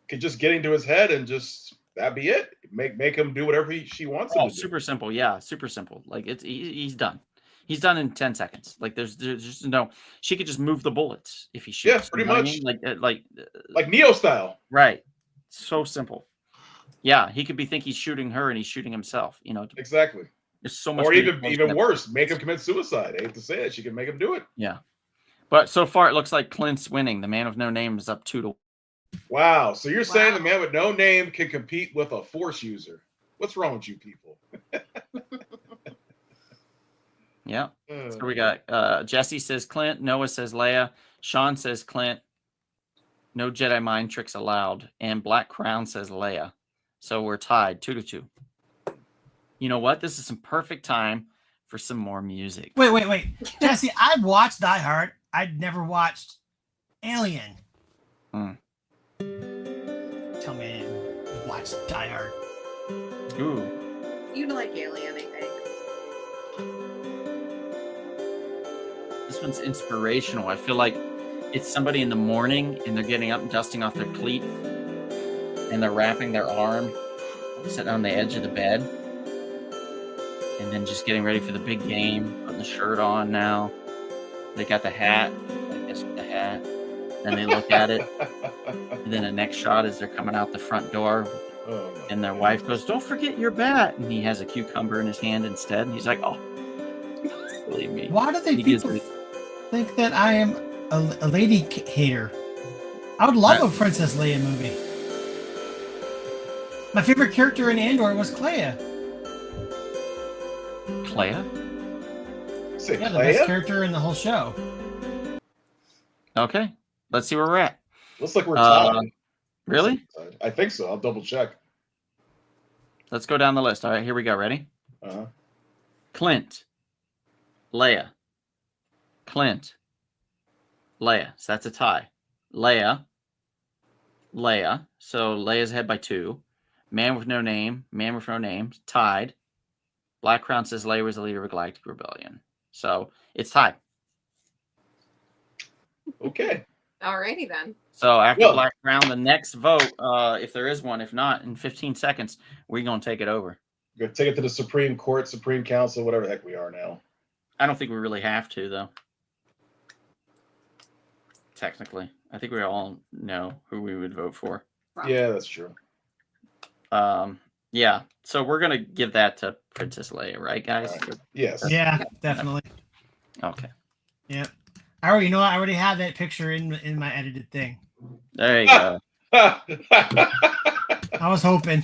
could just get into his head and just that be it. Make him do whatever she wants him Oh, to do. super simple. Yeah, super simple. Like he's done. He's done in 10 seconds. Like there's just no. She could just move the bullets if he shoots. Yeah, pretty You know what I much. mean? Like Neo style. Right. So simple. Yeah, he could think he's shooting her and he's shooting himself. You know, Exactly. there's so much. Or manipulation even that- worse, make him commit suicide. I hate to say it. She can make him do it. Yeah. But so far, it looks like Clint's winning. The Man of No Name is up 2-1. Wow. So you're saying Wow. the man with no name can compete with a force user? What's wrong with you people? Yeah. So we got Jesse says Clint, Noah says Leia, Sean says Clint, no Jedi mind tricks allowed, and Black Crown says Leia. So we're tied 2-2. You know what? This is some perfect time for some more music. Wait. Jesse, I watched Die Hard. I'd never watched Alien. Hmm. Tell me I didn't watch Die Hard. Ooh. You'd like Alien, I think. This one's inspirational. I feel like it's somebody in the morning and they're getting up and dusting off their cleat and they're wrapping their arm, sitting on the edge of the bed, and then just getting ready for the big game, putting the shirt on now. They got the hat, like this with the hat. Then they look at it. And then the next shot is they're coming out the front door Oh, and their wife goes, "Don't forget your bat." And he has a cucumber in his hand instead. And he's like, "Oh, believe me." Why do they He gives people it- think that I am a lady hater? I would love a Princess Leia movie. My favorite character in Andor was Clea. Clea? Say Yeah, the best Leia? character in the whole show. Okay, let's see where we're at. Looks like we're tied. Really? I think so. I'll double check. Let's go down the list. All right, here we go. Ready? Uh-huh. Clint, Leia, Clint, Leia. So that's a tie. Leia. So Leia's ahead by 2. Man with no name, tied. Black Crown says Leia was the leader of a Galactic Rebellion. So it's tied. Okay. Alrighty then. So after Black Crown, the next vote, if there is one, if not, in 15 seconds, we're going to take it over. We're going to take it to the Supreme Court, Supreme Council, whatever the heck we are now. I don't think we really have to, though. Technically. I think we all know who we would vote for. Yeah, that's true. Yeah. So we're going to give that to Princess Leia, right, guys? Right. Yes. Yeah, definitely. Okay. Yep. I already have that picture in my edited thing. There you go. I was hoping.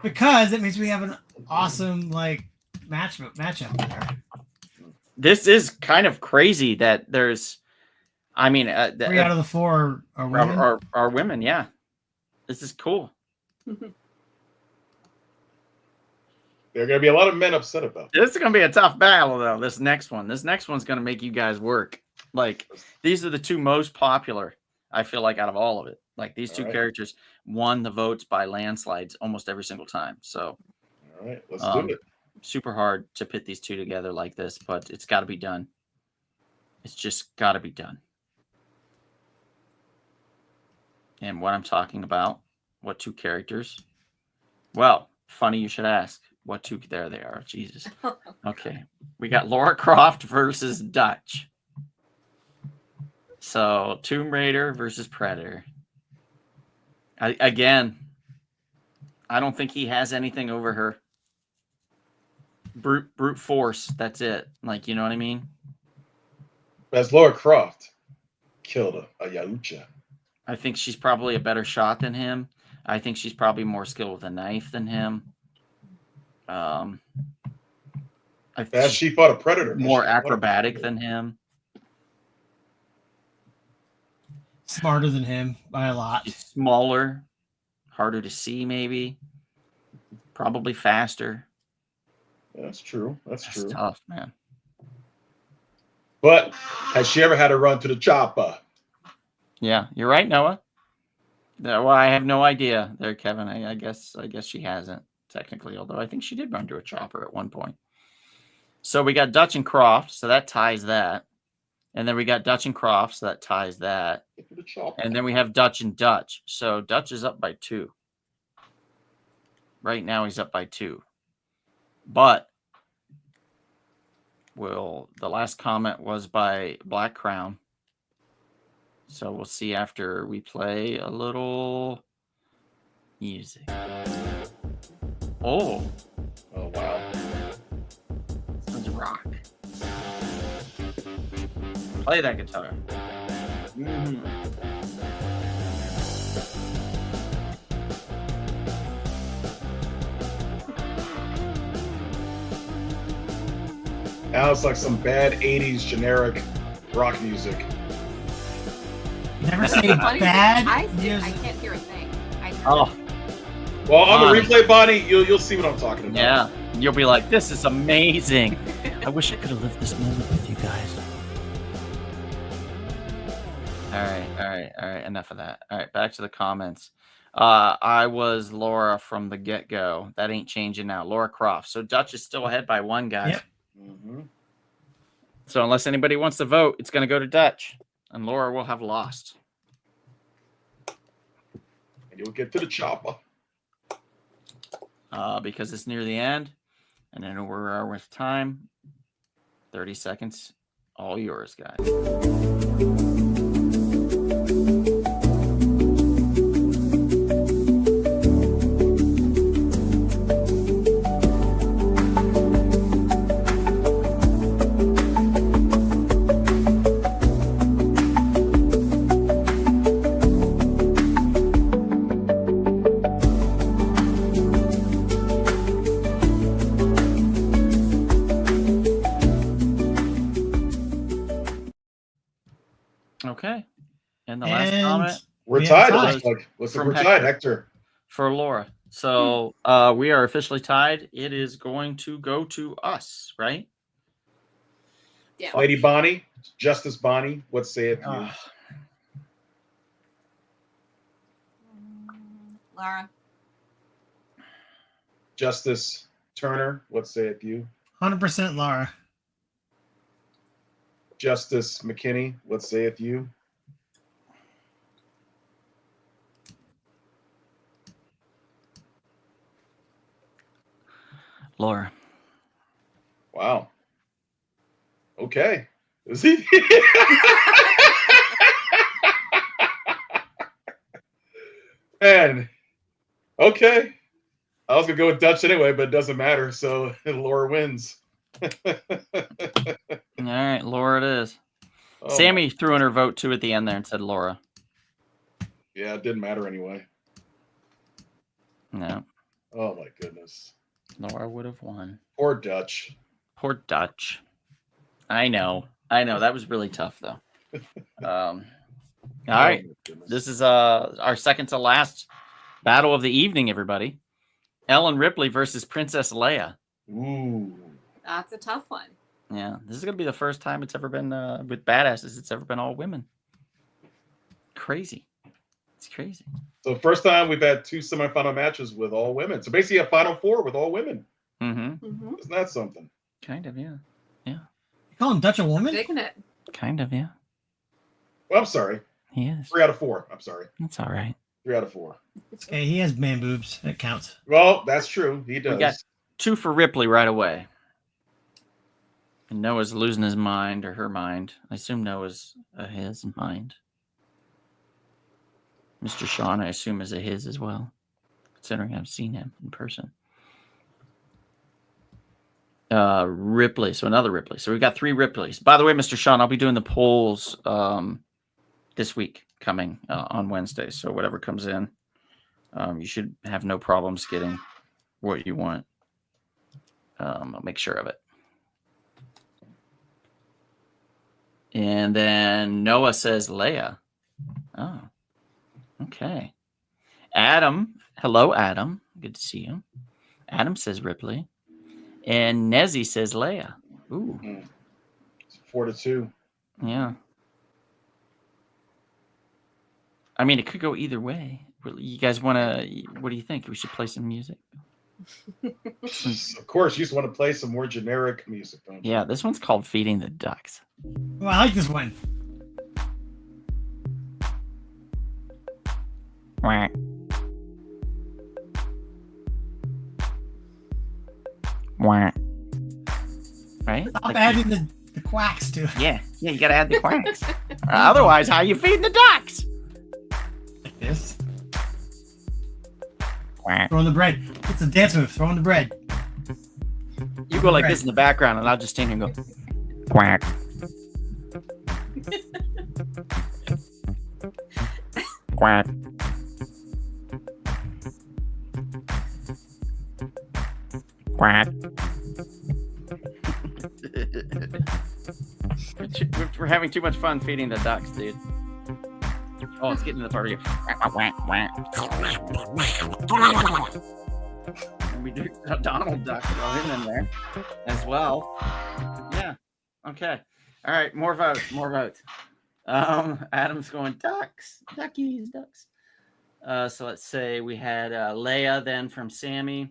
Because it means we have an awesome matchup there. This is kind of crazy that there's 3 out of the 4 are women. Are women, yeah. This is cool. There are going to be a lot of men upset about This is going to be a tough battle, though, this next one. This next one's going to make you guys work. Like, these are the 2 most popular, I feel like, out of all of it. Like, these 2 characters won the votes by landslides almost every single time. So, all right, let's do it. Super hard to pit these 2 together like this, but it's got to be done. It's just got to be done. And what I'm talking about, what 2 characters? Well, funny you should ask. What 2? There they are. Jesus. Okay. We got Lara Croft versus Dutch. So, Tomb Raider versus Predator. Again, I don't think he has anything over her. Brute force. That's it. Like, you know what I mean? As Lara Croft killed a Yautja. I think she's probably a better shot than him. I think she's probably more skilled with a knife than him. As she fought a predator. More acrobatic than him. Smarter than him by a lot. She's smaller, harder to see, maybe. Probably faster. That's true. That's true. Tough, man. But has she ever had to run to the chopper? Yeah, you're right, Noah. Well, I have no idea there, Kevin. I guess she hasn't, technically, although I think she did run to a chopper at one point. So we got Dutch and Croft, so that ties that. And then we got Dutch and Croft, so that ties that. And then we have Dutch and Dutch. So Dutch is up by 2. Right now he's up by 2. But the last comment was by Black Crown. So we'll see after we play a little music. Oh, wow. Sounds rock. Play that guitar. Now it's like some bad 80s generic rock music. Never say bad. I can't hear a thing. Oh. Well, on the replay, Bonnie, you'll see what I'm talking about. Yeah. You'll be like, this is amazing. I wish I could have lived this moment with you guys. All right. Enough of that. All right, back to the comments. I was Laura from the get-go. That ain't changing now. Lara Croft. So Dutch is still ahead by 1, guys. Yep. Mm-hmm. So unless anybody wants to vote, it's going to go to Dutch. And Laura will have lost. And you'll get to the chopper. Because it's near the end. And I know where we are with time. 30 seconds. All yours, guys. We're We tied. have Looks like From we're tied, Hector. for Laura. So we are officially tied. It is going to go to us, right? Yeah. Lady Bonnie, Justice Bonnie, what saith you? Laura. Justice Turner, what saith you? 100% Laura. Justice McKinney, what saith you? Laura. Wow. Okay. Is he? Man. Okay. I was gonna go with Dutch anyway, but it doesn't matter. So Laura wins. All right, Laura it is. Oh, Sammy threw in her vote too at the end there and said Laura. yeah, it didn't matter anyway. No, Oh my goodness. Laura would have won. Poor Dutch. Poor Dutch. I know. That was really tough though. All right. Oh, my goodness. This is our second to last battle of the evening, everybody. Ellen Ripley versus Princess Leia. Ooh. That's a tough one. Yeah, this is gonna be the first time it's ever been with badasses. It's ever been all women. Crazy. It's crazy. So first time we've had 2 semifinal matches with all women. So basically a final 4 with all women. Mm-hmm. Mm-hmm. Isn't that something? Kind of, yeah. You calling Dutch a woman? Digging it. Kind of, yeah. Well, I'm sorry. He is. 3 out of 4. I'm sorry. That's all right. 3 out of 4. Hey, he has man boobs. That counts. Well, that's true. He does. got- 2 for Ripley right away. And Noah's losing his mind or her mind. I assume Noah's a his mind. Mr. Sean, I assume, is a his as well, considering I've seen him in person. Ripley, so another Ripley. So we've got 3 Ripleys. By the way, Mr. Sean, I'll be doing the polls this week coming on Wednesday. So whatever comes in, you should have no problems getting what you want. I'll make sure of it. And then Noah says Leia. Oh, okay. Adam, hello, Adam. Good to see you. Adam says Ripley. And Nezzy says Leia. Ooh, 4-2. yeah. I mean, it could go either way. You guys want to, what do you think? We should play some music? Of course, you just want to play some more generic music, don't you? Yeah, this one's called Feeding the Ducks. Well, I like this one. Quack. Quack. Right? Stop Like- adding the quacks to it. yeah, you got to add the quacks. Otherwise, how are you feeding the ducks? Like this. Quack. Throw in the bread. It's a dance move. Throw in the bread. You go like this in the background, and I'll just stand here and go, quack. Quack. Quack. We're having too much fun feeding the ducks, dude. Oh, it's getting to the part where you quack, quack, quack. And we do Donald Duck, throw him in there as well. Yeah. Okay. All right. More votes. Adam's going ducks, duckies, ducks. So let's say we had Leia then from Sammy.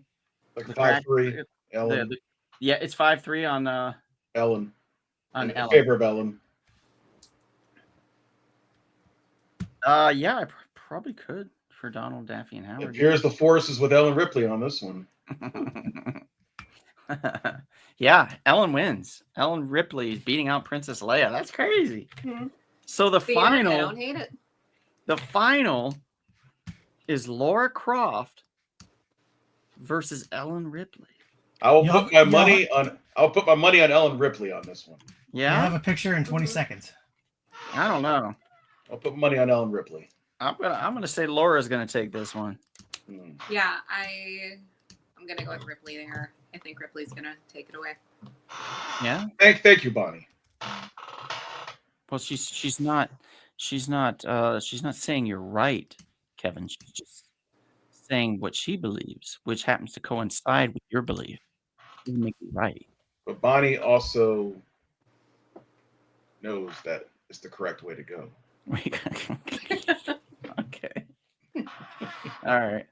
Like The 5-3. Ellen. Yeah, it's 5-3 on Ellen. on In Ellen. favor of Ellen. Yeah, I probably could for Donald, Daffy, and It Howard. appears the force is with Ellen Ripley on this one. Yeah, Ellen wins. Ellen Ripley is beating out Princess Leia. That's crazy. Mhm. So the See, I final, don't hate it. the final is Laura Croft versus Ellen Ripley. I will Y'all- put my y'all- money on. I'll put my money on Ellen Ripley on this one. You Yeah, have a picture in 20 seconds. I don't know. I'll put money on Ellen Ripley. I'm gonna say Laura's gonna take this one. Hmm. Yeah, I'm gonna go with Ripley there. I think Ripley's gonna take it away. Yeah. Thank you, Bonnie. Well, she's not She's not saying you're right, Kevin. She's just saying what she believes, which happens to coincide with your belief. Doesn't make you right. But Bonnie also knows that it's the correct way to go. Okay. All right.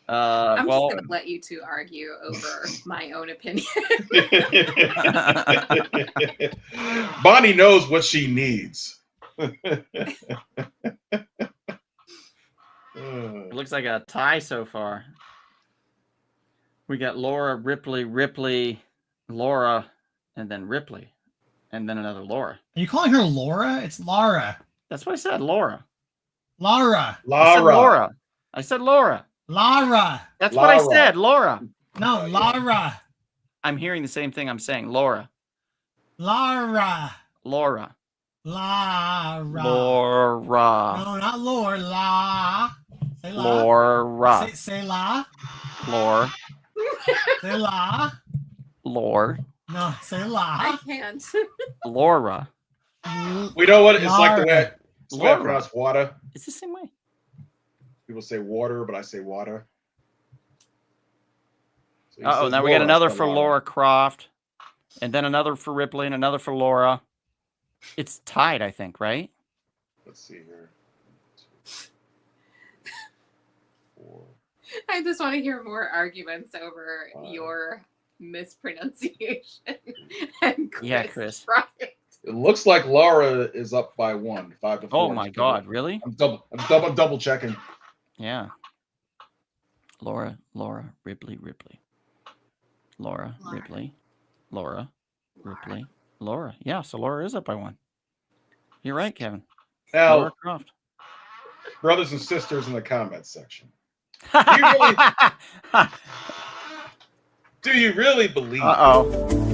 I'm well, just gonna let you two argue over my own opinion. Bonnie knows what she needs. it looks like a tie so far. We got Laura, Ripley, Laura, and then Ripley, and then another Laura. Are you calling her Laura? It's Lara. That's what I said, Laura. Laura. I said Laura. I said Laura. Lara. That's what I said, Laura. No, Lara. I'm hearing the same thing I'm saying. Laura. Lara. Laura. Lara. Laura. No, not Laura. La. Say la. Laura. Say la. Laura. Say la. Laura. No, say la. I can't. Laura. We know what it's like the way I Laura. pronounce water. It's the same way. People say water, but I say water. So Oh, now we got another for Laura Croft, and then another for Ripley, and another for Laura. It's tied, I think, right? Let's see here. 4. I just want to hear more arguments over your mispronunciation. And Chris. Right. It looks like Laura is up by 1, 5-4. Oh my God, really? I'm double checking. Yeah. Laura, Ripley. Laura, Ripley, Laura, Ripley, Laura. Yeah, so Laura is up by 1. You're right, Kevin. Now, Laura Croft. brothers and sisters in the comments section, do you really believe? Uh-oh.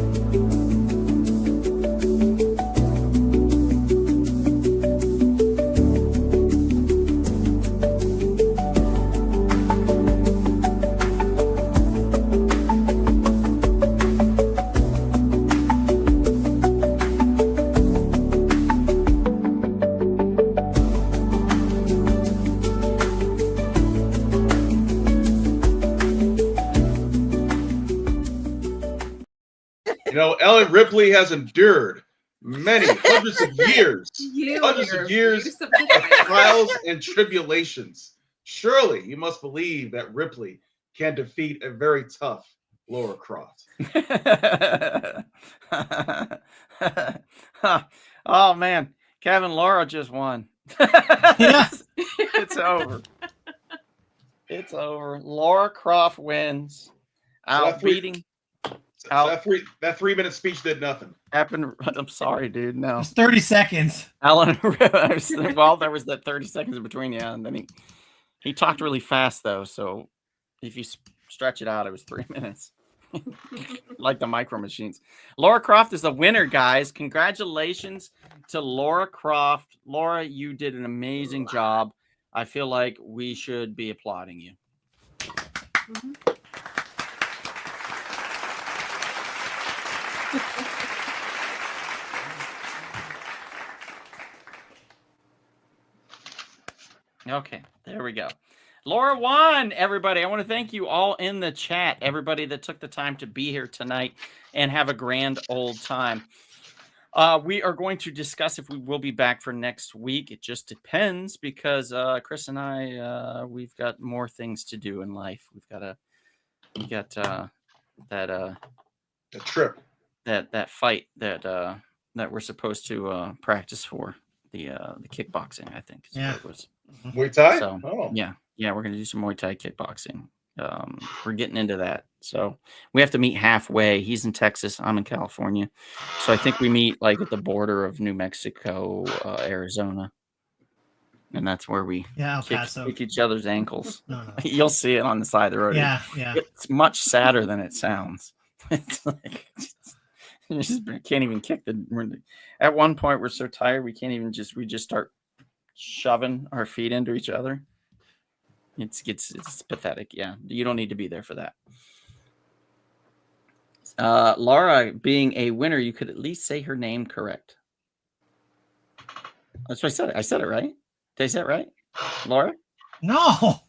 You know, Ellen Ripley has endured many hundreds of years of trials and tribulations. Surely you must believe that Ripley can defeat a very tough Laura Croft. Oh man, Kevin, Laura just won. Yes. It's over. It's over. Laura Croft wins. Out beating. That 3-minute speech did nothing. Happened. I'm sorry, dude. No. It's 30 seconds. Alan. Well, there was that 30 seconds in between, yeah, and then he talked really fast though. So if you stretch it out, it was 3 minutes. Like the Micro Machines. Laura Croft is the winner, guys. Congratulations to Laura Croft. Laura, you did an amazing job. I feel like we should be applauding you. Mm-hmm. Okay, there we go. Laura won, everybody. I want to thank you all in the chat, everybody that took the time to be here tonight and have a grand old time. We are going to discuss if we will be back for next week. It just depends because Chris and I, we've got more things to do in life. We got that trip, that fight that we're supposed to practice for the kickboxing. I think is what it was. Muay Thai. So yeah, we're gonna do some Muay Thai kickboxing. We're getting into that. So we have to meet halfway. He's in Texas. I'm in California. So I think we meet like at the border of New Mexico, Arizona. And that's where we kick each other's ankles. No. You'll see it on the side of the road. Yeah. It's much sadder than it sounds. It's like you just can't even kick at one point we're so tired we can't even we just start shoving our feet into each other. It's pathetic. Yeah, you don't need to be there for that. Laura, being a winner, you could at least say her name correct. That's what I said. I said it right. Did I say it right, Laura? No.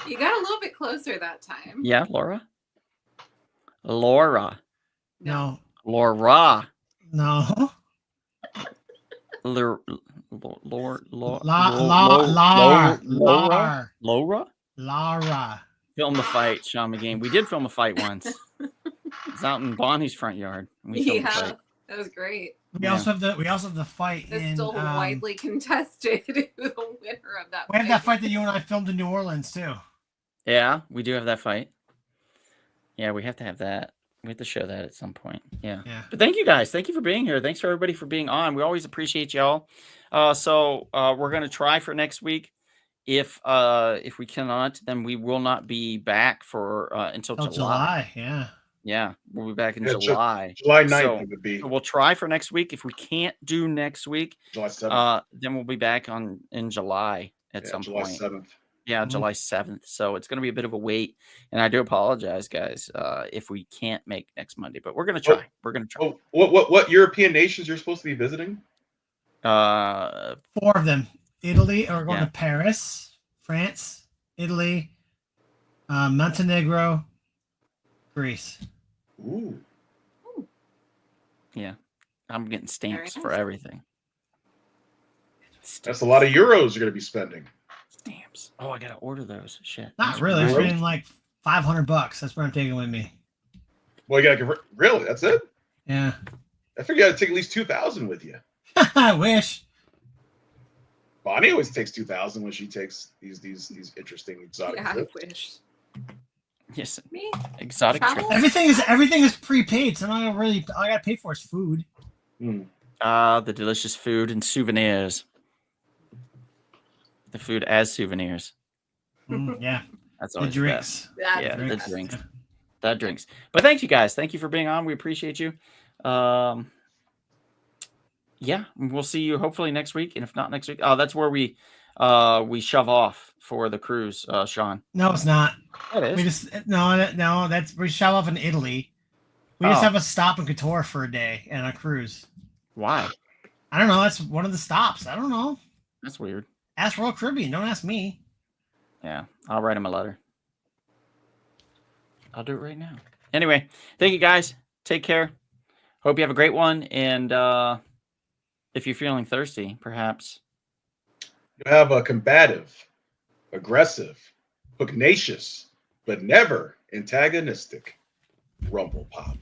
You got a little bit closer that time. Yeah, Laura. Laura. No. Laura. No. Laura. Lara. Film the fight, Sean McGain. We did film a fight once. It's out in Bonnie's front yard. We filmed the Yeah, fight. that was great. We also have the fight It's in. still widely contested who the winner of that. We have that fight that you and I filmed in New Orleans too. Yeah, we do have that fight. Yeah, we have to have that. We have to show that at some point. Yeah. But thank you guys. Thank you for being here. Thanks for everybody for being on. We always appreciate y'all. So we're gonna try for next week. If we cannot, then we will not be back for until July. Yeah. Yeah, we'll be back in July. July 9th it would be. So we'll try for next week. If we can't do next week, July 7th. then we'll be back in July at some July point. 7th. Yeah, July 7th. So it's going to be a bit of a wait, and I do apologize, guys, if we can't make next Monday, but we're going to try. We're going to try. Oh, what European nations you're supposed to be visiting? 4 of them. Italy, or we're going to Paris, France, Italy, Montenegro, Greece. Ooh. Yeah, I'm getting stamps for everything. That's a lot of euros you're going to be spending. Stamps. Oh, I got to order those. Shit. Not really. I'm spending like $500. That's what I'm taking with me. Well, you got to convert. Really? That's it? Yeah. I figured you got to take at least 2,000 with you. I wish. Bonnie always takes 2,000 when she takes these interesting exotic trips. I wish. Yes. Me? Exotic trips. Everything is prepaid, so all I got to pay for is food. The delicious food and souvenirs. The food as souvenirs. Yeah. That's always the drinks. The drinks. The drinks. But thank you guys. Thank you for being on. We appreciate you. Yeah, we'll see you hopefully next week. And if not next week, that's where we shove off for the cruise, Sean. No, it's not. It is. We just we shove off in Italy. We just have a stop in Qatar for a day and a cruise. Why? I don't know. That's one of the stops. I don't know. That's weird. Ask Royal Caribbean. Don't ask me. Yeah, I'll write him a letter. I'll do it right now. Anyway, thank you guys. Take care. Hope you have a great one. And if you're feeling thirsty, perhaps you have a combative, aggressive, pugnacious, but never antagonistic Rumble Pop.